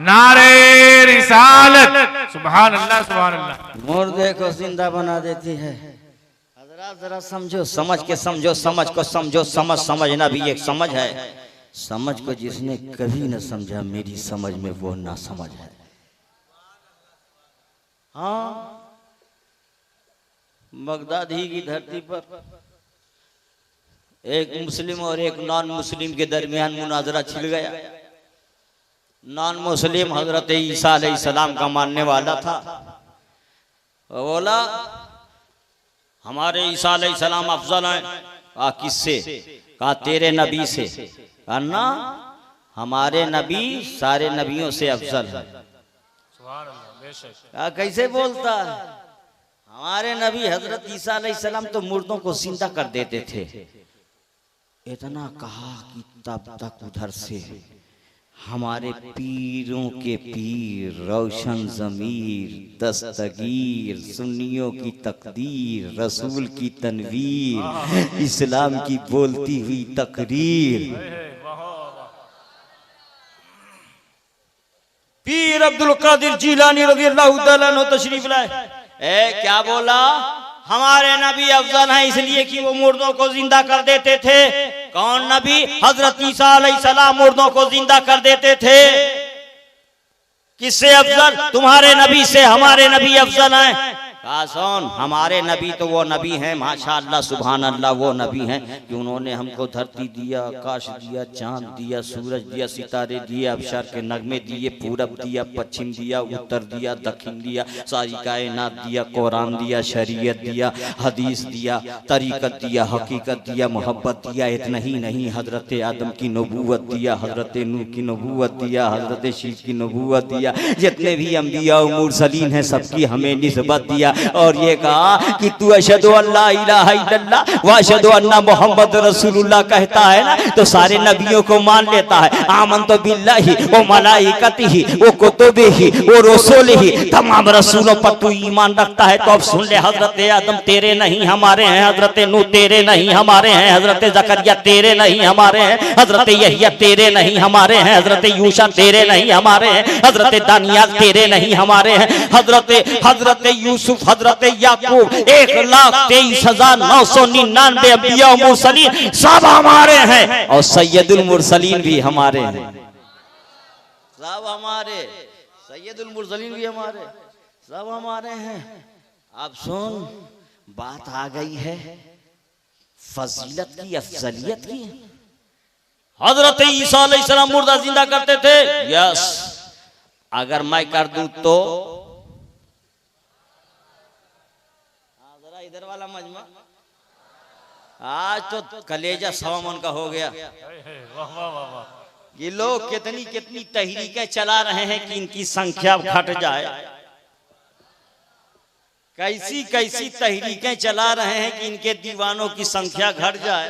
नारे रिसालत, सुभान अल्लाह, सुभान अल्लाह। मुर्दे को जिंदा बना देती है। हजरात जरा समझो, समझ के समझो, समझ को समझो। समझ समझना भी एक समझ है। समझ को जिसने कभी न समझा मेरी समझ में वो ना समझ है। हाँ, बगदाद ही की धरती पर एक मुस्लिम और एक नॉन मुस्लिम के दरमियान मुनाजरा छिड़ गया। नॉन मुस्लिम हजरत ईसा अलैहिस्सलाम का मानने वाला था। वो बोला हमारे ईसा अलैहिस्सलाम अफजल हैं। कहा किससे? कहा तेरे नबी से। कहा ना, हमारे नबी सारे नबियों से अफजल है। कहा कैसे बोलता है? हमारे नबी हजरत ईसा अलैहिस्सलाम तो मुर्दों को जिंदा कर देते थे इतना कहा कि तब तक उधर से हमारे पीरों के पीर, रोशन ज़मीर, दस्तगीर, सुन्नियों की तकदीर, रसूल की तनवीर, इस्लाम की बोलती हुई तकरीर, पीर अब्दुल कादिर जीलानी रज़ियल्लाहु तआला अन्हु तशरीफ लाए। क्या बोला? हमारे नबी अफजल हैं इसलिए कि वो मुर्दों को जिंदा कर देते थे। कौन नबी? हजरत ईसा अलैहिस्सलाम मुर्दों को जिंदा कर देते थे। किससे अफजल? तुम्हारे नबी से हमारे नबी अफजल हैं। कहा सुन, हमारे नबी तो वो नबी हैं, माशाअल्लाह सुभान अल्लाह, वो नबी हैं कि उन्होंने हमको धरती दिया, आकाश दिया, चांद दिया, सूरज दिया, सितारे दिए, अबशर के नगमे दिए, पूरब दिया, पश्चिम दिया, उत्तर दिया, दक्षिण दिया, सारी कायनात दिया, कुरान दिया, शरीयत दिया, हदीस दिया, तरीकत दिया, हकीकत दिया, मोहब्बत दिया। इतना ही नहीं, हजरत आदम की नबूवत दिया, हजरत नूह की नबूवत दिया, हजरत शीश की नबूवत दिया, जितने भी अंबिया और मुरसलीन हैं सबकी हमें निस्बत दिया। और ये कहा कि तू अशहदु अल्ला इलाहा इल्लल्लाह व अशहदु अन्ना मुहम्मद रसूलुल्लाह कहता है ना, तो सारे नबियों को मान लेता है। आमनतु बिल्लाहि व मलाइकतिहि व कुतुबिहि व रसूलिहि, तमाम रसूलों पर तू ईमान रखता है। तो अब सुन ले, हजरत आदम तेरे नहीं हमारे हैं, हजरत नूह तेरे नहीं हमारे हैं, हजरत जकरिया तेरे नहीं हमारे हैं, हजरत यहया तेरे नहीं हमारे हैं, हजरत यूशा तेरे नहीं हमारे हैं, हजरत दानियाल तेरे नहीं हमारे हैं, हजरत यूसुफ, हजरत याकूब, 1,23,999 अंबिया और मुरसलीन सब हमारे हैं। और सैयदुल मुरसलीन भी हमारे हैं, सब हमारे, सैयदुल मुरसलीन भी हमारे, सब हमारे हैं। अब सुन, बात आ गई है फजीलत की, अफजलियत की। हजरत ईसा अलैहिस्सलाम मुर्दा जिंदा करते थे, यस। अगर मैं कर दूं तो इधर वाला मजमा आज तो कलेजा सवा मन का हो गया। ये लोग कितनी कितनी तहरीकें चला रहे हैं कि इनकी संख्या घट जाए, कैसी कैसी तहरीकें चला रहे हैं कि इनके दीवानों की संख्या घट जाए।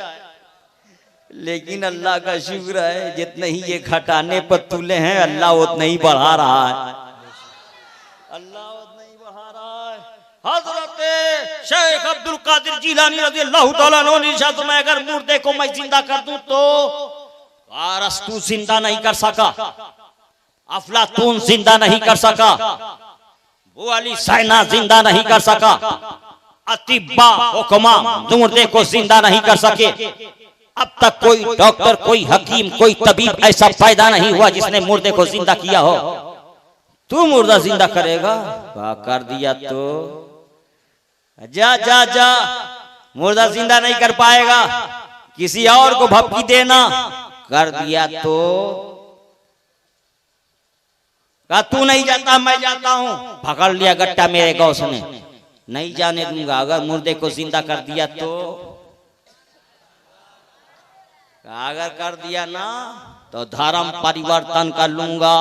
लेकिन अल्लाह का शुक्र है, जितने ही ये घटाने पर तुले हैं, अल्लाह उतना ही बढ़ा रहा है, अल्लाह उतना ही बढ़ा रहा है। हजरत शेख अब्दुल कादिर जीलानी रज़ियल्लाहु तआला अन्हु ने इरशाद फरमाया, अगर मुर्दे को मैं जिंदा कर दूं तो अरस्तू जिंदा नहीं कर सका, अफलातून जिंदा नहीं कर सका, वो अली सैना जिंदा नहीं कर सका, अतिब्बा हुक्मा मुर्दे को जिंदा नहीं कर सके। अब तक कोई डॉक्टर, कोई हकीम, कोई तबीब ऐसा पैदा नहीं हुआ जिसने मुर्दे को जिंदा किया हो। तू मुर्दा जिंदा करेगा? कर दिया तो जा जा जा, मुर्दा जिंदा नहीं कर पाएगा, किसी और को भपकी देना। कर दिया तो कहा तू नहीं जाता मैं जाता हूं, पकड़ लिया गट्टा मेरे गौस ने, नहीं जाने दूंगा। अगर मुर्दे को जिंदा कर दिया तो, अगर कर दिया ना तो धर्म परिवर्तन कर लूंगा।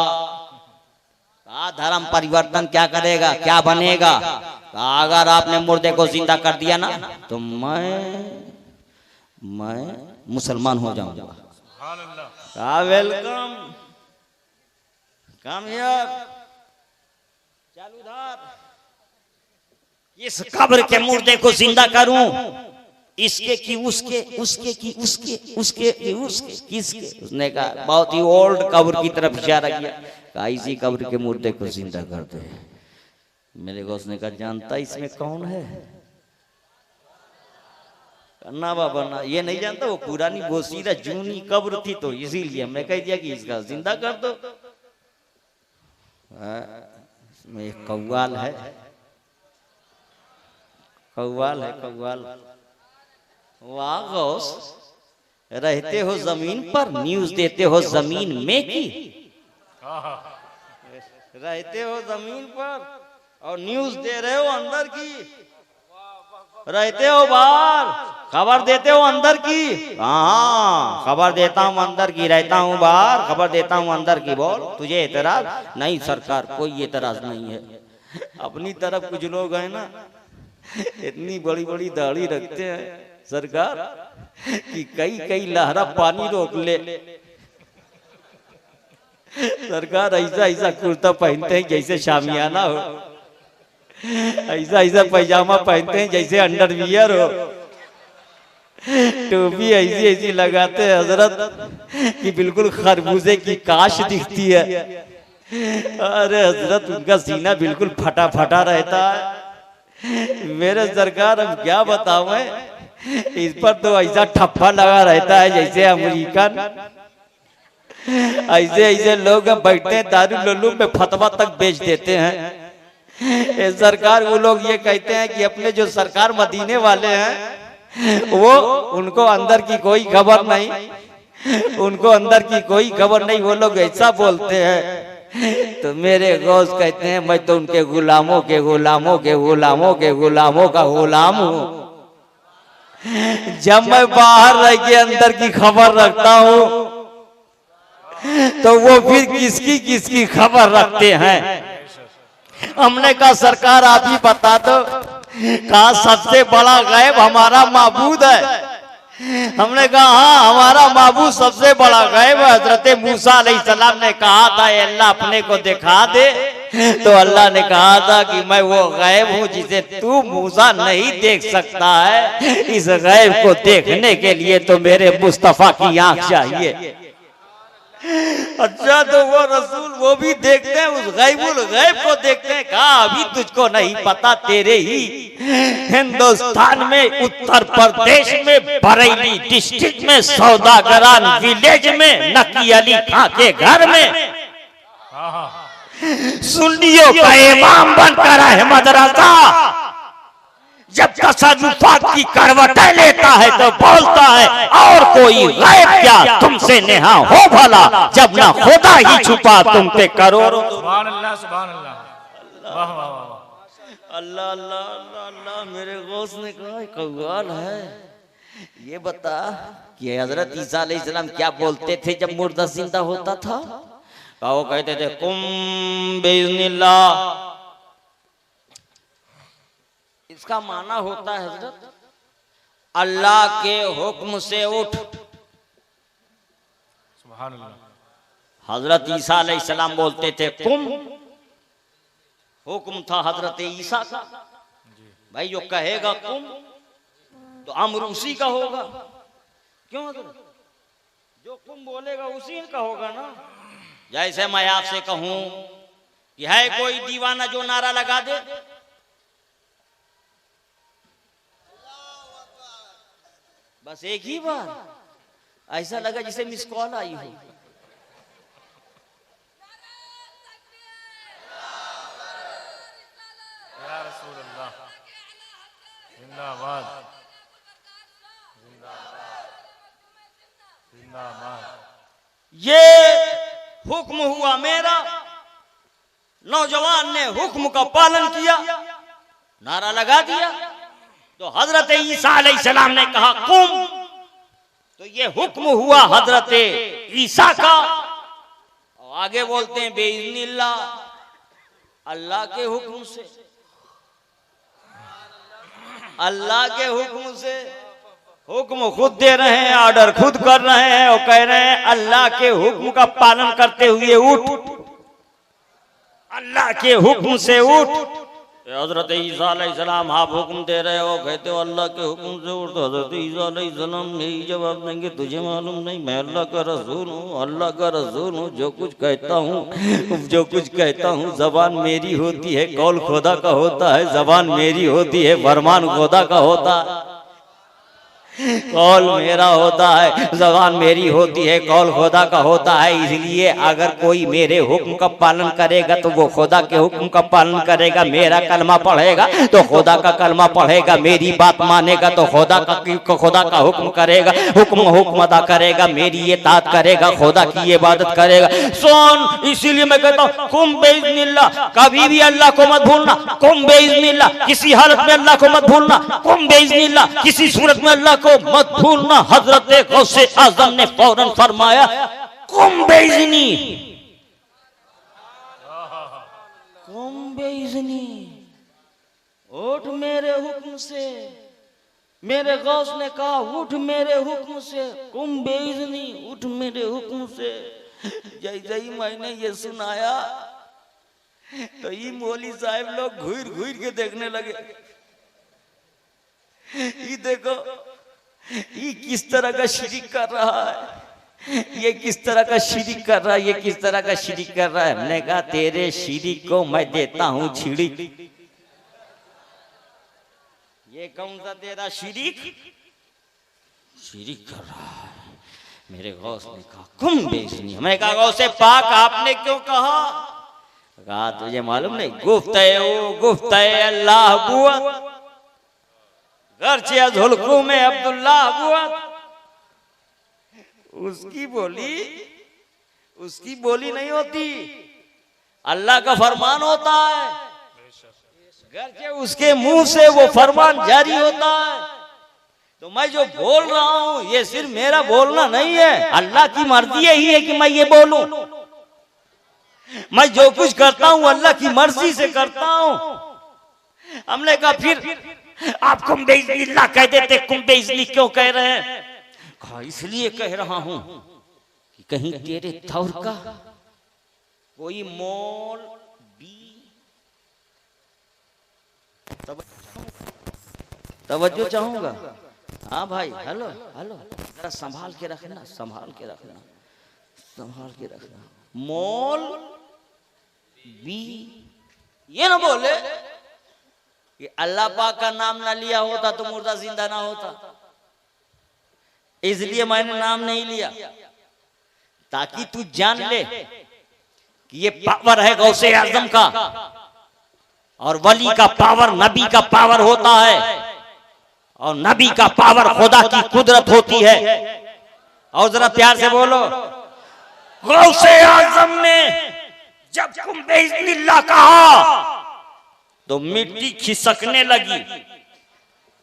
धर्म परिवर्तन क्या करेगा, क्या बनेगा? अगर आपने मुर्दे को जिंदा कर दिया ना तो मैं मुसलमान हो जाऊंगा। वेलकम, कम हियर, चल उधर। इस कब्र के मुर्दे को जिंदा करूं, इसके की उसके, उसके की उसके, उसके की उसके, किसके? उसने कहा, बहुत ही ओल्ड कब्र की तरफ इशारा किया, कहा इसी कब्र के मुर्दे को जिंदा कर दे। मेरे को उसने कहा, जानता इसमें कौन है? ना बाबा ना, ये नहीं जानता, वो पुरानी बोसीरा जूनी कब्र थी, तो इसीलिए हमने कह दिया कि इसका जिंदा कर दो। इसमें एक कव्वाल है, कव्वाल है, कव्वाल। वाह गौस, रहते हो जमीन पर, न्यूज देते हो जमीन में की। रहते हो जमीन पर और न्यूज दे रहे हो अंदर की। रहते हो बाहर, खबर देते हो अंदर की। हाँ, खबर देता हूँ अंदर की, रहता हूँ बाहर, खबर देता हूँ अंदर की। बोल, तुझे एतराज? नहीं सरकार, कोई एतराज नहीं है। अपनी तरफ कुछ लोग हैं ना, इतनी बड़ी बड़ी दाढ़ी रखते हैं, सरकार कि कई कई लहरा पानी रोक ले। सरकार ऐसा ऐसा कुर्ता पहनते हैं जैसे शामियाना हो, ऐसा ऐसा पैजामा पहनते हैं जैसे अंडरवियर हो, टोपी ऐसी ऐसी लगाते हैं हजरत कि बिल्कुल खरबूजे की काश दिखती है। अरे हजरत उनका सीना बिल्कुल फटा फटा रहता है। मेरे सरकार अब क्या बताऊं मैं, इस पर तो ऐसा ठप्पा लगा रहता है जैसे अमेरिकन। ऐसे ऐसे लोग बैठते हैं दारू लल्लू में फतवा तक बेच देते हैं। सरकार वो लोग ये कहते हैं कि अपने जो सरकार मदीने वाले हैं वो उनको अंदर की कोई खबर नहीं, उनको अंदर की कोई खबर नहीं, वो लोग ऐसा बोलते हैं। तो मेरे गौस कहते हैं मैं तो उनके गुलामों के गुलामों के गुलामों के गुलामों का गुलाम हूँ। जब मैं बाहर रह के अंदर की खबर रखता हूँ तो वो फिर किसकी किसकी खबर रखते हैं। हमने कहा सरकार आप ही बता दो, कहा सबसे बड़ा गैब हमारा माबूद है। हमने कहा हाँ हमारा माबूद सबसे बड़ा गैब है। हजरत मूसा अलैहिस्सलाम ने कहा था अल्लाह अपने को दिखा दे, तो अल्लाह ने कहा था कि मैं वो गैब हूँ जिसे तू मूसा नहीं देख सकता है। इस गैब को देखने के लिए तो मेरे मुस्तफा की आंख चाहिए। अच्छा तो वो रसूल वो भी देखते हैं, उस गैबुल गैब को देखते हैं। कहा अभी तुझको नहीं पता, तेरे ही हिंदुस्तान में उत्तर प्रदेश में बरेली डिस्ट्रिक्ट में सौदागरान विलेज में नकी अली खां के घर में सुन्नियों का इमाम बनकर अहमद रजा जब तसल्लुफात की करवटें लेता है तो बोलता है और कोई गैब क्या तुमसे नेहा हो भला, जब ना खुदा ही छुपा तुम पे करोड़ों। सुभान अल्लाह सुभान अल्लाह, वाह वाह वाह, अल्लाह अल्लाह अल्लाह अल्लाह। मेरे गौस ने कहा कव्वाल है। ये बता कि हजरत ईसा अलैहिस्सलाम क्या बोलते थे जब मुर्दा जिंदा होता था? वो कहते थे कुम बिइज़्निल्लाह। इसका माना होता है हजरत अल्लाह के हुक्म से उठ। सुभान अल्लाह। हजरत ईसा अलैहिस्सलाम बोलते थे कुम, हुक्म था हजरत ईसा का। भाई जो कहेगा कुम तो अम्र उसी का होगा। क्यों हजरत? जो कुम बोलेगा उसी का होगा ना। जैसे मैं आपसे कहूं कि है कोई दीवाना जो नारा लगा दे, बस एक ही बार ऐसा लगा जिसे मिस कॉल आई हो। या रसूल अल्लाह, जिंदाबाद जिंदाबाद। ये हुक्म हुआ मेरा, नौजवान ने हुक्म का पालन किया, नारा लगा दिया। तो हजरत ईसा अलैहिस्सलाम ने कहा कुम, तो ये हुक्म हुआ हजरत ईसा का। और आगे बोलते हैं बेइज़्निल्लाह, अल्लाह के हुक्म से, अल्लाह के हुक्म से। हुक्म खुद दे रहे हैं, ऑर्डर खुद कर रहे हैं और कह रहे हैं अल्लाह के हुक्म का पालन करते हुए उठ, अल्लाह के हुक्म से उठ। हजरत ईसा अलैहिस्सलाम आप हुक्म दे रहे हो, कहते हो अल्लाह के हुक्म से उठ। तो हजरत ईसा अलैहिस्सलाम यही जवाब देंगे तुझे मालूम नहीं मैं अल्लाह का रसूल हूँ, अल्लाह का रसूल हूँ। जो कुछ कहता हूँ, जो कुछ कहता हूँ, जबान मेरी होती है, कौल खुदा का होता है। जबान मेरी होती है, फरमान खुदा का होता है। कौल मेरा होता है, जबान मेरी होती है, कौल खुदा का होता है। इसलिए अगर कोई मेरे हुक्म का पालन करेगा तो वो खुदा के हुक्म का पालन करेगा। मेरा कलमा पढ़ेगा तो खुदा का कलमा पढ़ेगा, मेरी बात मानेगा तो खुदा का हुक्म करेगा, हुक्म अदा करेगा, मेरी इताअत करेगा, खुदा की इबादत करेगा। सुन, इसीलिए मैं कहता हूँ कुम बेइज़्निल्लाह, कभी भी अल्लाह को मत भूलना। कुम बेइज़्निल्लाह, किसी हालत में अल्लाह को मत भूलना। कुम बेइज़्निल्लाह, किसी सूरत में अल्लाह को मत भूलना। हजरत गौसे आजम ने फौरन फरमाया कुम बेइज़्नी, कुम बेइज़्नी, उठ मेरे हुक्म से। मेरे गौस ने कहा उठ मेरे हुक्म से, कुम बेइज़्नी, उठ मेरे हुक्म से। जैसे ही मैंने ये सुनाया तो ये मौली साहब लोग घूर घूर के देखने लगे। ये देखो ये किस तरह का शिरिक कर रहा है, ये किस तरह का शिरिक कर रहा है, ये किस तरह का शिरिक कर रहा है। हमने कहा तेरे शिरिक को मैं देता हूँ छिड़िक। ये कौन सा तेरा शिरिक? शिरिक कर रहा है। मेरे गौस ने कहा कुम बेइज़्नी। हमने कहा गौसे पाक आपने क्यों कहा? कहा तुझे मालूम नहीं, गुफ्ते अल्लाह बुआ गर्चिया झुलकू में अब्दुल्ला बुआ। उसकी बोली नहीं होती, अल्लाह का फरमान होता है। गर्चे उसके मुंह से वो फरमान जारी होता है। तो मैं जो बोल रहा हूं ये सिर्फ मेरा बोलना नहीं है, अल्लाह की मर्जी यही है कि मैं ये बोलूं। मैं जो कुछ करता हूं अल्लाह की मर्जी से करता हूं। हमने कहा फिर आप कुम बेइज़्नी अल्लाह कह देते, कुम बेइज़्नी क्यों कह रहे हैं? कहा इसलिए कह रहा हूं कि कहीं तेरे दौर का कोई मोल भी तवज्जो चाहूंगा। हाँ भाई, हेलो हेलो, जरा संभाल के रखना, संभाल के रखना, संभाल के रखना। मोल भी ये ना बोले कि अल्लाह पाक का नाम ना लिया होता तो मुर्दा जिंदा ना होता, इसलिए मैंने नाम नहीं लिया, ताकि तू जान ले कि ये पावर है गौसे आजम का, और वली का पावर नबी का पावर होता है, और नबी का पावर खुदा की कुदरत होती है। और जरा प्यार से बोलो, गौसे आजम ने जब कुम बेइज़्निल्लाह कहा तो मिट्टी खिसकने लगी,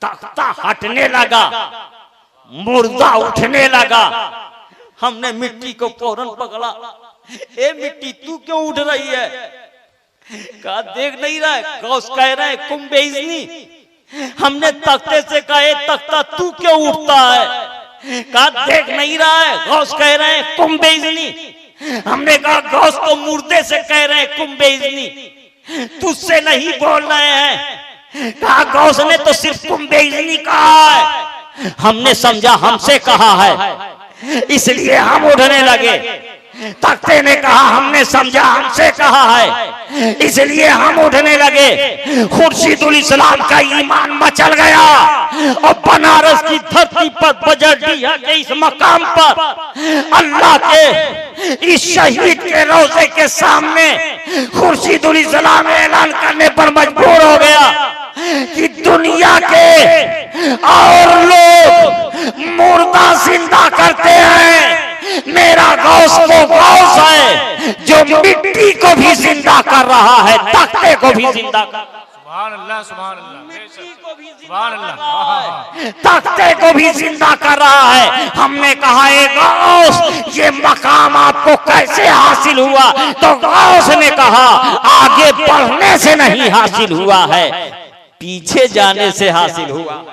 तख्ता हटने लगा, मुर्दा उठने लगा। हमने मिट्टी को फौरन पकड़ा, ए मिट्टी तू क्यों उठ रही है? कहा देख नहीं रहा है, गौस कह रहे हैं कुम बेइज़्नी। हमने तख्ते से कहे तख्ता तू क्यों उठता है? कहा देख नहीं रहा है, गौस कह रहे हैं कुम बेइज़्नी। हमने कहा गौस तो मुर्दे से कह रहे हैं कुम बेइज़्नी, तुझसे नहीं बोल रहे हैं। कहा गौस ने तो सिर्फ कुम बेइज़्नी कहा है, हमने समझा हमसे कहा है इसलिए हम उठने लगे। तख्ते ने कहा हमने समझा हमसे कहा है इसलिए हम उठने लगे। खुर्शीदुल इस्लाम का ईमान मचल गया और बनारस की धरती पर बजरिया के इस मकाम पर अल्लाह के इस शहीद के रोजे के सामने खुर्शीदुल इस्लाम ऐलान करने पर मजबूर हो गया कि दुनिया के और लोग मुर्दा जिंदा करते हैं, मेरा गौस तो गौस है जो मिट्टी को भी जिंदा कर रहा है, तख्ते को भी जिंदा कर, सुभान अल्लाह, सुभान अल्लाह, मिट्टी को भी सुभान अल्लाह, तख्ते को भी जिंदा कर रहा है। हमने कहा ए गौस ये मकाम आपको कैसे हासिल हुआ? तो गौस ने कहा आगे बढ़ने से नहीं हासिल हुआ है, पीछे जाने से हासिल हुआ,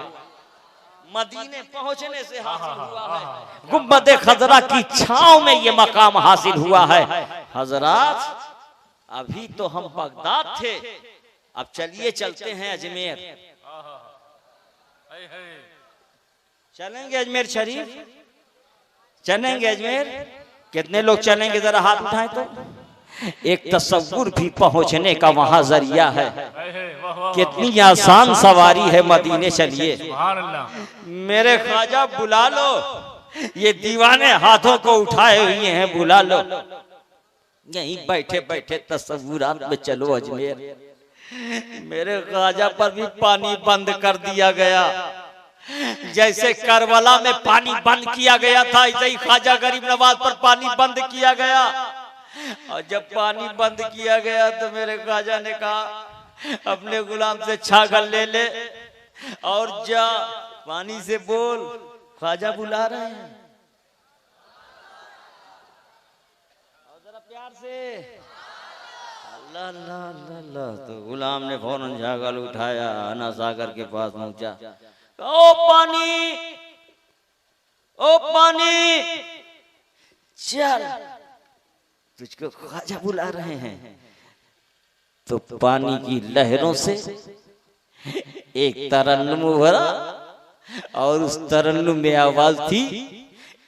मदीने पहुंचने से हासिल हुआ है। गुंबद खजरा की छांव में ये मकाम हासिल हुआ है। हजरात अभी तो हम बगदाद थे, अब चलिए चलते हैं अजमेर। चलेंगे अजमेर शरीफ, चलेंगे अजमेर। कितने लोग चलेंगे जरा हाथ उठाएं तो। एक तसव्वुर भी पहुंचने का वहां जरिया है। कितनी आसान सवारी है मदीने। चलिए सुभान अल्लाह। मेरे ख्वाजा बुला लो, ये दीवाने हाथों को उठाए हुए हैं, बुला लो। यहीं बैठे बैठे तसव्वुरात में चलो अजमेर। मेरे ख्वाजा पर भी पानी बंद कर दिया गया, जैसे करबला में पानी बंद किया गया था, ऐसे ही ख्वाजा गरीब नवाज पर पानी बंद किया गया। और जब पानी बंद किया गया तो मेरे ख्वाजा ने कहा अपने गुलाम से छागल ले ले और जा पानी से बोल, ख्वाजा बुला रहे हैं। और जरा प्यार से अल्लाह अल्लाह अल्लाह। तो गुलाम ने फौरन छागल उठाया, आना सागर के पास पहुंचा। ओ पानी, ओ पानी, चल, तुझको ख्वाजा बुला रहे हैं। तो पानी की लहरों से एक तरन्नुम भरा और उस तरन्नुम में आवाज थी,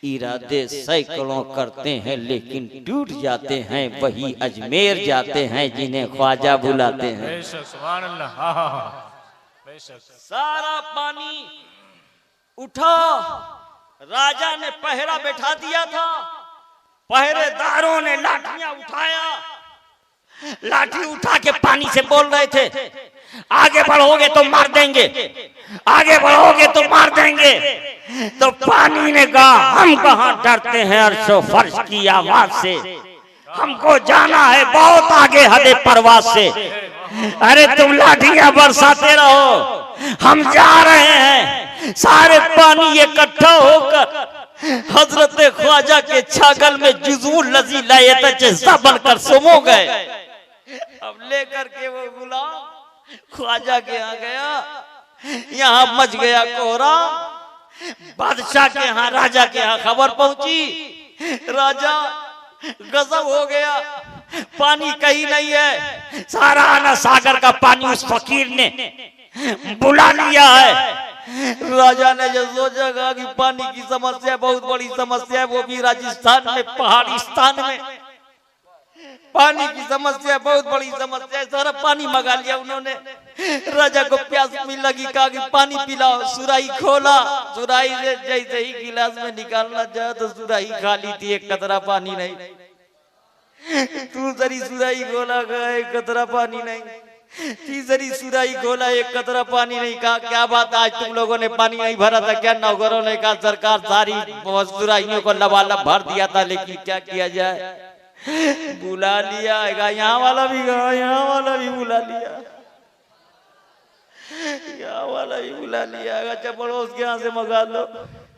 इरादे सैकड़ों करते हैं लेकिन टूट जाते हैं, वही अजमेर जाते हैं जिन्हें ख्वाजा बुलाते हैं। बेशक, सुभान अल्लाह। हाँ हाँ हाँ, बेशक। सारा पानी उठा, राजा ने पहरा बैठा दिया था, पहरेदारों ने लाठियां उठाया, लाठी उठा के पानी से बोल रहे थे, आगे बढ़ोगे तो मार देंगे, आगे बढ़ोगे तो मार देंगे। तो पानी ने कहा, हम कहां डरते हैं अर्शो फर्श की आवाज से, हमको जाना है बहुत आगे हदे परवाज से। अरे तुम लाठियां बरसाते रहो, हम जा रहे हैं। सारे पानी इकट्ठा होकर हजरत ख्वाजा के छागल में जुजूल लजी लायता बनकर सुमो गए। अब लेकर के वो गुलाम ख्वाजा के यहाँ गया, यहाँ मच गया कोहरा। बादशाह के यहाँ, राजा के यहाँ खबर पहुंची, राजा गजब हो गया, पानी कहीं नहीं है। सारा आना सागर का पानी उस फकीर ने बुला लिया है। राजा ने जो सोचा कहा कि पानी की समस्या बहुत बड़ी समस्या है, वो भी राजस्थान में, पहाड़ी स्थान में पानी की समस्या बहुत बड़ी समस्या है। सारा पानी मंगा लिया उन्होंने। राजा को प्यास भी लगी, कहा कि पानी पिलाओ। सुराही खोला, सुराही से जैसे ही गिलास में निकालना चाहा तो सुराही खाली थी, एक कतरा पानी नहीं। दूसरी सुराही खोला, कहा एक कतरा पानी नहीं। तीसरी सुराही खोला, एक कतरा पानी नहीं। कहा क्या बात, आज तुम लोगों ने पानी नहीं भरा था क्या? नौकरों ने कहा सरकार सारी सुराहियों को लबालब भर दिया था, लेकिन क्या किया जाए, बुला लिया। यहाँ वाला भी गया, यहाँ वाला भी बुला लिया, यहाँ वाला भी बुला लिया। अच्छा पड़ोस के यहाँ से मंगा लो,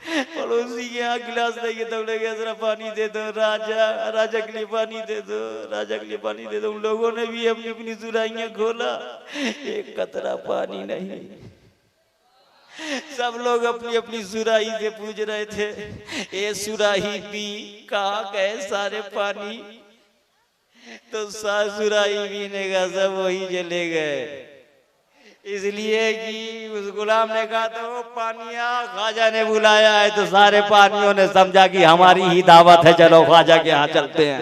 पड़ोसी के यहाँ गिलास लेके दौड़े गया, जरा पानी दे दो राजा, राजा के लिए पानी दे दो, राजा के लिए पानी दे दो। उन लोगों ने भी अपनी अपनी सुराहियां खोला, एक कतरा पानी नहीं। सब लोग अपनी अपनी सुराही से पूछ रहे थे, ये सुराही भी कहाँ गए सारे पानी? तो सुराही भी ने कहा सब वही चले गए, इसलिए कि उस गुलाम ने कहा तो वो पानिया ख्वाजा ने बुलाया है। तो सारे पानियों ने समझा कि हमारी ही दावत है, चलो ख्वाजा के यहाँ चलते हैं,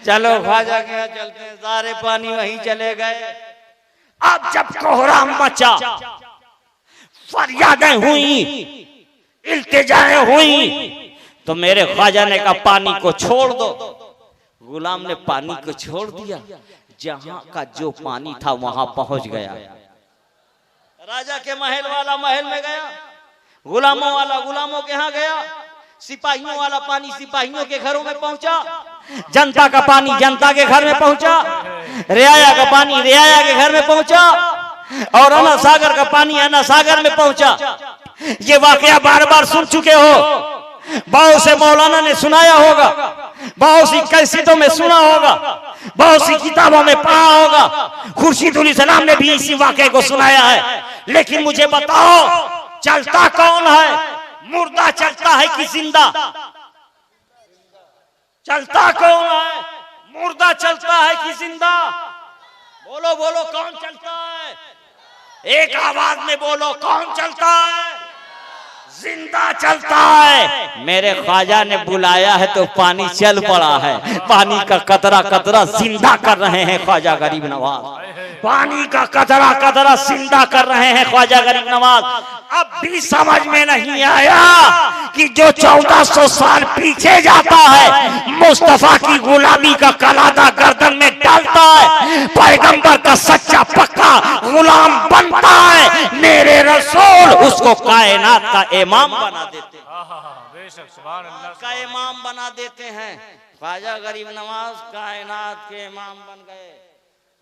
चलो ख्वाजा के यहाँ चलते हैं। सारे पानी वहीं चले गए। अब जब कोहराम मचा, फरियादें हुई, इल्तिजाएं हुई, तो मेरे ख्वाजा ने कहा पानी को छोड़ दो। गुलाम ने पानी को छोड़ दिया, जहां का जो पानी था वहां पहुंच गया। राजा के महल वाला महल में गया, गुलामों वाला गुलामों के यहाँ गया, सिपाहियों वाला पानी सिपाहियों के घरों में पहुंचा, जनता का पानी जनता के घर में पहुंचा, रियाया का पानी रियाया के घर में पहुंचा, और अना सागर का पानी अना सागर में पहुंचा। ये वाकया बार बार सुन चुके हो, बहुत से मौलाना ने सुनाया होगा, बहुत सी कैसेटों में सुना होगा, बहुत सी किताबों में पढ़ा होगा, खुर्शीदुल इस्लाम ने भी इसी वाकये को सुनाया है। लेकिन मुझे बताओ चलता कौन है? मुर्दा चलता है कि जिंदा? चलता कौन है? मुर्दा चलता है कि जिंदा? बोलो बोलो, कौन चलता है? एक आवाज में बोलो, कौन चलता है? जिंदा चलता है। मेरे ख्वाजा ने बुलाया है तो पानी चल पड़ा है। पानी का कतरा कतरा जिंदा कर रहे हैं ख्वाजा गरीब नवाज, पानी का कतरा कतरा जिंदा कर रहे हैं ख्वाजा गरीब नवाज। अब भी समझ में नहीं आया कि जो 1400 साल पीछे जाता है, मुस्तफा की गुलामी का कलादा गर्दन में डालता है, पैगंबर का सच्चा पक्का गुलाम बनता है, मेरे रसूल उसको कायनात का इमाम बना देते हैं, का इमाम बना देते हैं। ख्वाजा गरीब नवाज कायनात के इमाम बन गए।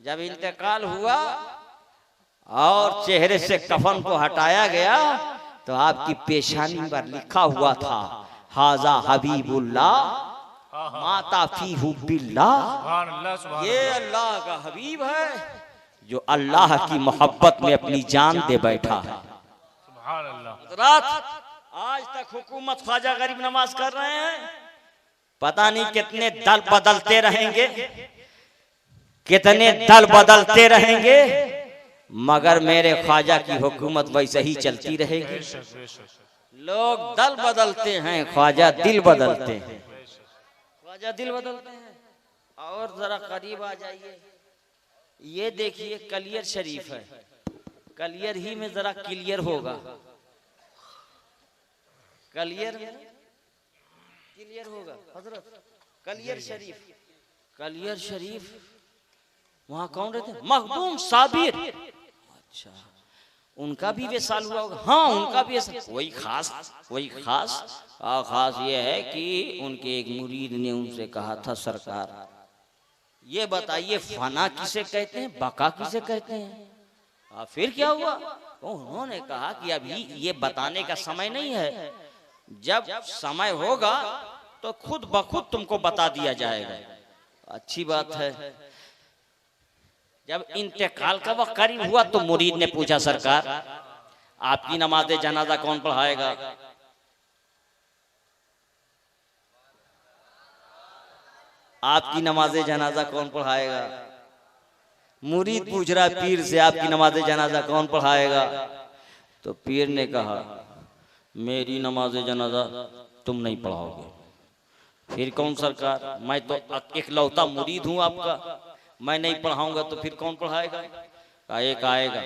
जब इंतकाल हुआ और चेहरे से कफन को हटाया गया तो आपकी पेशानी पर लिखा हुआ था, हाजा हबीबुल्लाह माता फी हुब्बिल्लाह। ये अल्लाह का हबीब है जो अल्लाह की मोहब्बत में अपनी जान दे बैठा है। सुभान अल्लाह। रात आज तक हुकूमत ख्वाजा गरीब नवाज कर रहे हैं, पता नहीं कितने दल बदलते रहेंगे, कितने दल बदलते रहेंगे, मगर मेरे ख्वाजा की हुकूमत वैसे ही चलती रहेगी। बेशक बेशक लोग दल बदलते हैं, ख्वाजा दिल बदलते हैं, ख्वाजा दिल बदलते हैं। और जरा करीब आ जाइए, ये देखिए कलियर शरीफ है, कलियर ही में जरा क्लियर होगा, कलियर क्लियर होगा हजरत। कलियर शरीफ, कलियर शरीफ वहां कौन रहते? मखदूम साबिर। अच्छा, उनका भी विसाल हुआ होगा। हाँ, उनका भी वही खास खास ये है कि उनके एक मुरीद ने उनसे कहा था, सरकार ये बताइए फना किसे कहते हैं, बका किसे कहते हैं? फिर क्या हुआ? उन्होंने कहा कि अभी ये बताने का समय नहीं है, जब समय होगा तो खुद ब खुद तुमको बता दिया जाएगा। अच्छी बात है। जब इंतकाल का वक्त करीब हुआ तो मुरीद ने पूछा, सरकार आपकी नमाज जनाजा कौन पढ़ाएगा? आपकी नमाज जनाजा कौन पढ़ाएगा? मुरीद पूछ रहा पीर से, आपकी नमाज जनाजा कौन पढ़ाएगा? तो पीर ने कहा, मेरी नमाज जनाजा तुम नहीं पढ़ाओगे। फिर कौन सरकार? मैं तो इकलौता मुरीद हूं आपका, मैं नहीं पढ़ाऊंगा तो फिर कौन पढ़ाएगा? एक आएगा,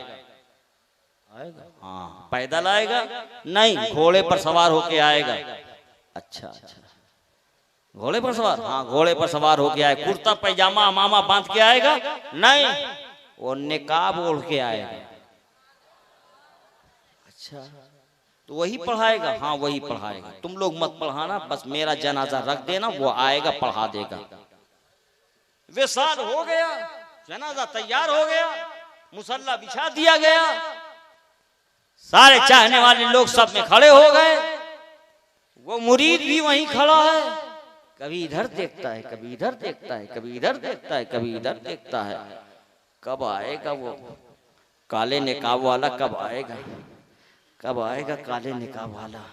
आएगा हाँ, पैदल आएगा? नहीं, घोड़े पर सवार होके आएगा। अच्छा अच्छा, घोड़े पर सवार? हाँ, घोड़े पर सवार होके आएगा। कुर्ता पैजामा अमामा बांध के आएगा? नहीं, वो निकाब ओढ़ के आएगा। अच्छा, तो वही पढ़ाएगा? हाँ, वही पढ़ाएगा। तुम लोग मत पढ़ाना, बस मेरा जनाजा रख देना, वो आएगा पढ़ा देगा। विसाल हो गया, जनाजा तैयार हो गया, मुसल्ला बिछा दिया गया, सारे चाहने वाले लोग सब में खड़े हो गए। वो मुरीद भी वहीं खड़ा है, कभी इधर देखता है, कभी इधर देखता है, कभी इधर देखता है, कभी इधर देखता है। कब आएगा वो काले निकाब वाला? कब आएगा? कब आएगा काले निकाब वाला?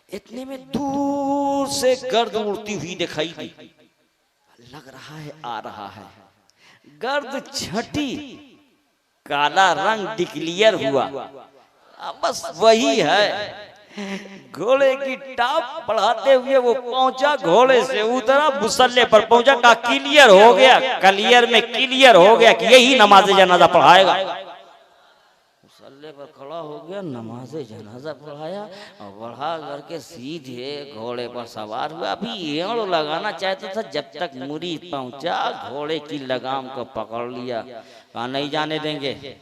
इतने में दूर से गर्द उड़ती हुई दिखाई दी। लग रहा है आ रहा है। गर्द छटी, काला रंग डिक्लियर हुआ। बस वही है। घोड़े की टाप बढ़ाते हुए वो पहुंचा, घोड़े से उतरा, मुसल्ले पर पहुंचा, कहा क्लियर हो गया। क्लियर में क्लियर हो गया कि यही नमाज जनाजा पढ़ाएगा। मुसल्ले पर खड़ा हो गया, नमाज जनाजा पढ़ाया और बढ़ा करके सीधे घोड़े पर सवार हुआ। अभी एड़ लगाना चाहता था, जब तक मुरीद पहुंचा घोड़े की लगाम को पकड़ लिया। कहा नहीं जाने देंगे।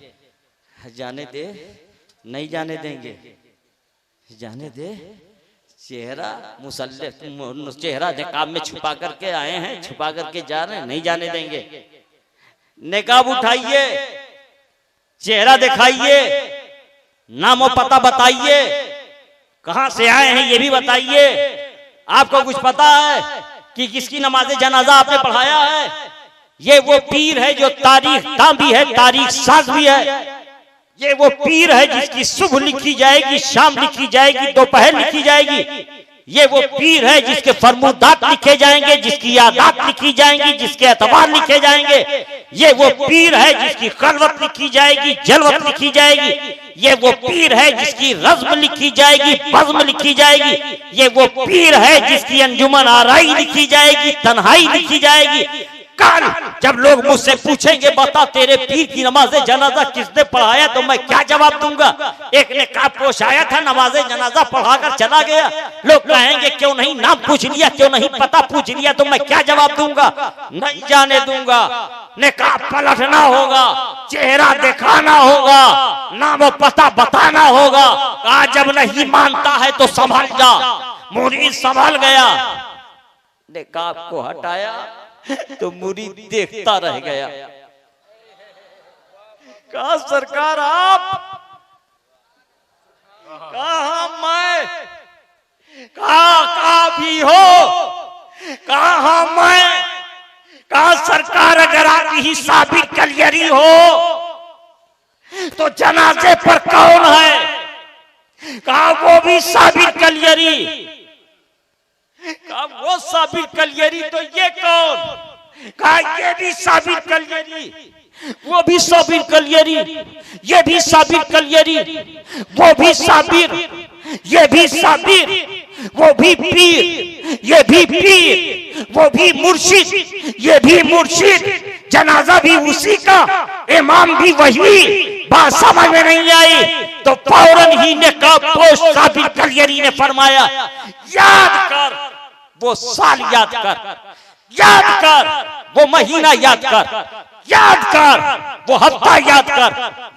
जाने दे, नहीं जाने देंगे, जाने दे। चेहरा मुसल्ले, चेहरा निकाब में छुपा करके आए हैं, छुपा करके जा रहे हैं, नहीं जाने देंगे। निकाब उठाइए, चेहरा दिखाइए, नाम और पता बताइए, कहां से आए हैं ये भी बताइए। आपको कुछ पता है कि किसकी नमाज जनाजा आपने पढ़ाया है? ये वो पीर है जो तारीख दां भी है, तारीख साज भी है। ये वो पीर है जिसकी सुबह लिखी जाएगी, शाम लिखी जाएगी, दोपहर लिखी जाएगी। ये वो पीर है जिसके फरमूदात लिखे जाएंगे, जिसकी यादात लिखी जाएंगी, जिसके एतबार लिखे जाएंगे। ये वो पीर है जिसकी खलवत लिखी जाएगी, जलवत लिखी जाएगी। ये वो पीर है जिसकी रज़्म लिखी जाएगी, बज़्म लिखी जाएगी। ये वो पीर है जिसकी अंजुमन आराई लिखी जाएगी, तन्हाई लिखी जाएगी। कल जब लोग मुझसे पूछेंगे, बता तेरे पीर की नमाज जनाजा किसने पढ़ाया, तो मैं क्या जवाब दूंगा? एक ने कापोश आया था, नमाज जनाजा पढ़ाकर चला गया। लोग कहेंगे क्यों नहीं नाम पूछ लिया, क्यों नहीं पता पूछ लिया, तो मैं क्या जवाब दूंगा? नहीं जाने दूंगा। निकाब पलटना होगा, चेहरा दिखाना होगा, नाम और पता बताना होगा। आज जब नहीं मानता है तो संभल जा। मुरीद संभल गया, निकाब को हटाया तो मुरीद देखता रह गया। कहा सरकार आप, कहा मैं, कहा भी हो, कहा मैं, कहा सरकार अगर आप ही साबित कलियरी हो तो जनाजे पर कौन है? कहा वो भी साबिर कलियरी। कहा वो साबिर कलियरी तो ये कौन? कहा ये भी साबिर कलियरी, वो भी साबिर कलियरी, ये भी साबिर कलियरी, वो भी साबिर, ये भी साबिर, वो भी पीर, ये भी पीर, वो भी मुर्शिद, ये भी मुर्शिद, जनाजा भी उसी का, इमाम भी वही। बात समझ में नहीं आई तो फौरन ही ने कहा पोस्ट साबिर कलियरी ने फरमाया, याद कर वो साल, याद कर, याद कर वो महीना, याद कर, याद कर वो हफ्ता, याद कर,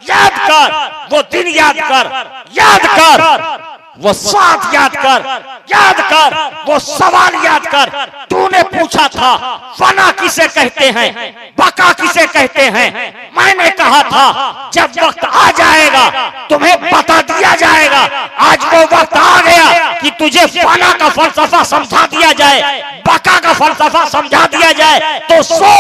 याद कर वो दिन, याद कर, याद कर वो साथ, याद कर, याद कर वो सवाल, याद कर। तूने पूछा था फना किसे कहते हैं, बका किसे कहते हैं, मैंने कहा था जब वक्त आ जाएगा तुम्हें बता दिया जाएगा। आज वो वक्त आ गया कि तुझे फना का फलसफा समझा दिया जाए, बका का फलसफा समझा दिया जाए। तो सो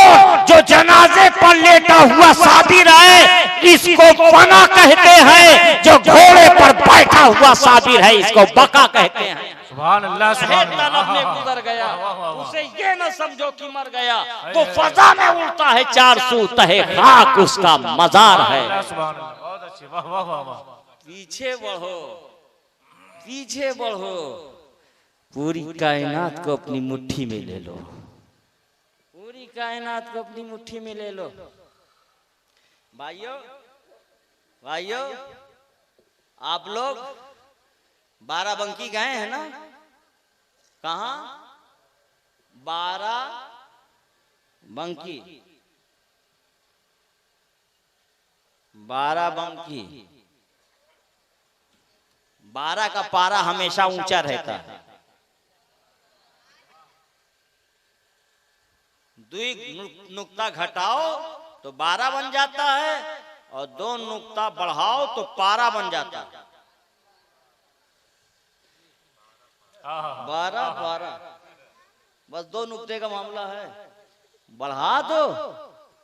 जो जनाजे पर लेटा हुआ साबिर है इसको फना कहते हैं, जो घोड़े पर बैठा हुआ साबिर है इसको बका कहते हैं। सुभान अल्लाह, सुभान अल्लाह। में गुजर गया, उसे ये न समझो कि मर गया, वो फजा में उड़ता है 400 तहे खाक उसका मजार है। बहुत अच्छे, वाह वाह वाह वाह। पीछे बढ़ो, पीछे बढ़ो, पूरी कायनात को अपनी मुट्ठी में ले लो, पूरी कायनात को अपनी मुट्ठी में ले लो। भाइयों भाइयों, आप लोग बाराबंकी गए हैं ना? कहाँ? बाराबंकी, बाराबंकी। 12 का पारा हमेशा ऊंचा रहता है। 2 नुक्ता घटाओ तो 12 बन जाता है, और 2 नुक्ता बढ़ाओ तो पारा बन जाता है। 12 बस 2 नुक्ते का मामला है। बढ़ा दो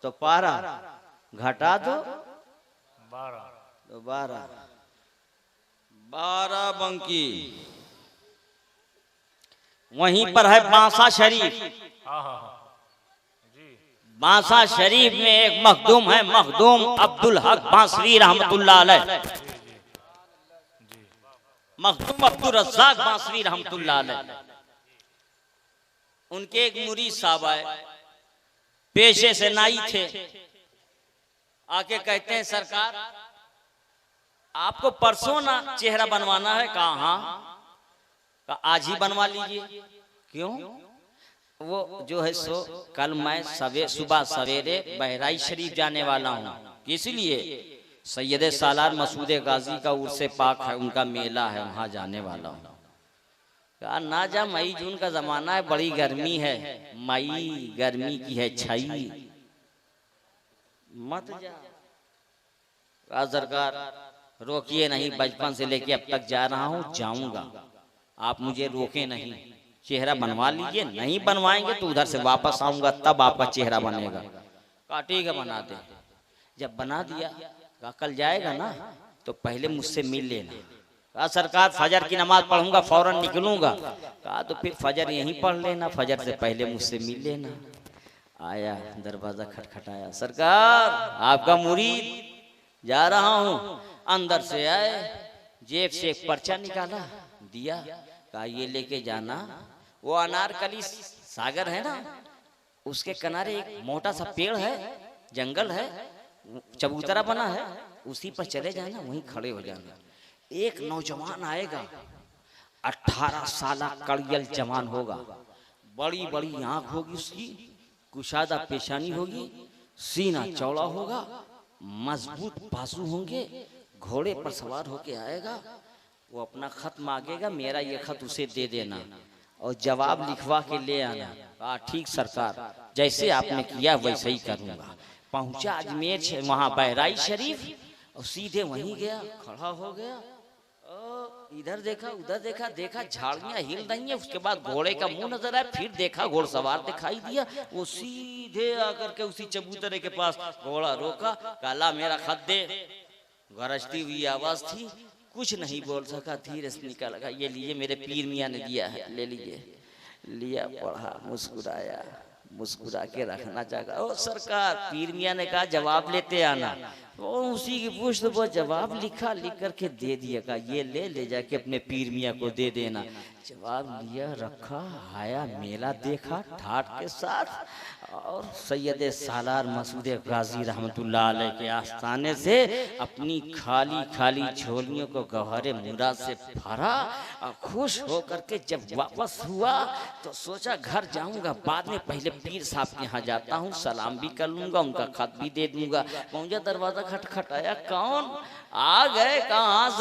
तो पारा, घटा दो 12 तो 12। बाराबंकी, वहीं पर है बांसा शरीफ। बांसा शरीफ में एक मखदूम है, मखदूम अब्दुल हक बांसरी रहमतुल्लाह अलैह, मखदूम अब्दुल रज़्ज़ाक बांसरी रहमतुल्लाह अलैह। उनके एक मुरीद साहब आए, पेशे से नाई थे, आके कहते हैं सरकार आपको परसों ना चेहरा बनवाना है। कहा हाँ, आज ही बनवा लीजिए। क्यों? वो जो है सो कल मैं सुबह सवेरे बहराइच शरीफ जाने वाला हूँ, इसलिए सैयद सालार मसूद गाजी का उर्से पाक है, उनका मेला है, वहां जाने वाला हूँ। कहा ना जा, मई जून का जमाना है, बड़ी गर्मी है, मई गर्मी की है छाई, मत जा। कहा सरकार रोकिए नहीं, बचपन से लेके अब तक जा रहा हूँ, जाऊंगा, आप मुझे रोके नहीं, चेहरा बनवा लीजिए, नहीं बनवाएंगे तो उधर से वापस आऊंगा तब आपका चेहरा बनेगा। कहा ठीक है बना दे। जब बना दिया, कहा कल जाएगा ना तो पहले मुझसे मिल लेना। कहा सरकार फजर की नमाज पढ़ूंगा फौरन निकलूंगा। कहा तो फिर फजर यहीं पढ़ लेना, फजर से पहले मुझसे मिल लेना। आया, दरवाजा खटखटाया, सरकार आपका मुरीद जा रहा हूँ। अंदर से आए, जेब से एक पर्चा निकाला, दिया, कहा ये लेके जाना, वो अनारकली सागर है ना, उसके किनारे एक मोटा सा पेड़ है, जंगल है, चबूतरा बना है, उसी पर चले जाना, वहीं खड़े हो जाना। एक नौजवान आएगा, 18 साल कड़ियल जवान होगा, बड़ी बड़ी आंख होगी उसकी, कुशादा पेशानी होगी, सीना चौड़ा होगा, मजबूत बाजू होंगे, घोड़े पर सवार होके आएगा। वो अपना खत मांगेगा, मेरा ये खत उसे दे देना और जवाब लिखवा के ले आना। कहा ठीक सरकार, जैसे आपने किया वैसे ही करूंगा। पहुंचा अजमेर से, वहां बहराइच शरीफ, और सीधे वहीं गया, खड़ा हो गया, इधर देखा उधर देखा, देखा झाड़ियां हिल रही हैं, उसके बाद घोड़े का मुंह नजर आया, फिर देखा घोड़सवार दिखाई दिया, वो सीधे आकर के उसी चबूतरे के पास घोड़ा रोका, काला मेरा खत दे। गरजती हुई आवाज थी, कुछ नहीं बोल सका, धीरे से निकल लगा। ये लिए मेरे पीर मियाँ ने दिया है, ले लीजिए। लिया, पढ़ा, मुस्कुराया, मुस्कुरा के रखना चाहा। ओ सरकार, पीर मियाँ ने कहा जवाब लेते आना। वो उसी की पूछ तो वो जवाब लिखा, लिख करके दे दिया। कहा ये ले जाके अपने पीर मियाँ को दे देना। जवाब लिया, रखा, आया, मेला देखा ठाट के साथ और सैयद सालार मसूद गाजी रहमतुल्लाह अलैह के आस्थाने से अपनी खाली खाली झोलियों को गौहरे मुराद से भरा और खुश होकर के जब वापस हुआ तो सोचा घर जाऊंगा, बाद में पहले पीर साहब के यहाँ जाता हूँ, सलाम भी कर लूंगा, उनका खत भी दे दूंगा। पहुंचा, दरवाजा खटखटाया, कौन? आ गए, कहाँ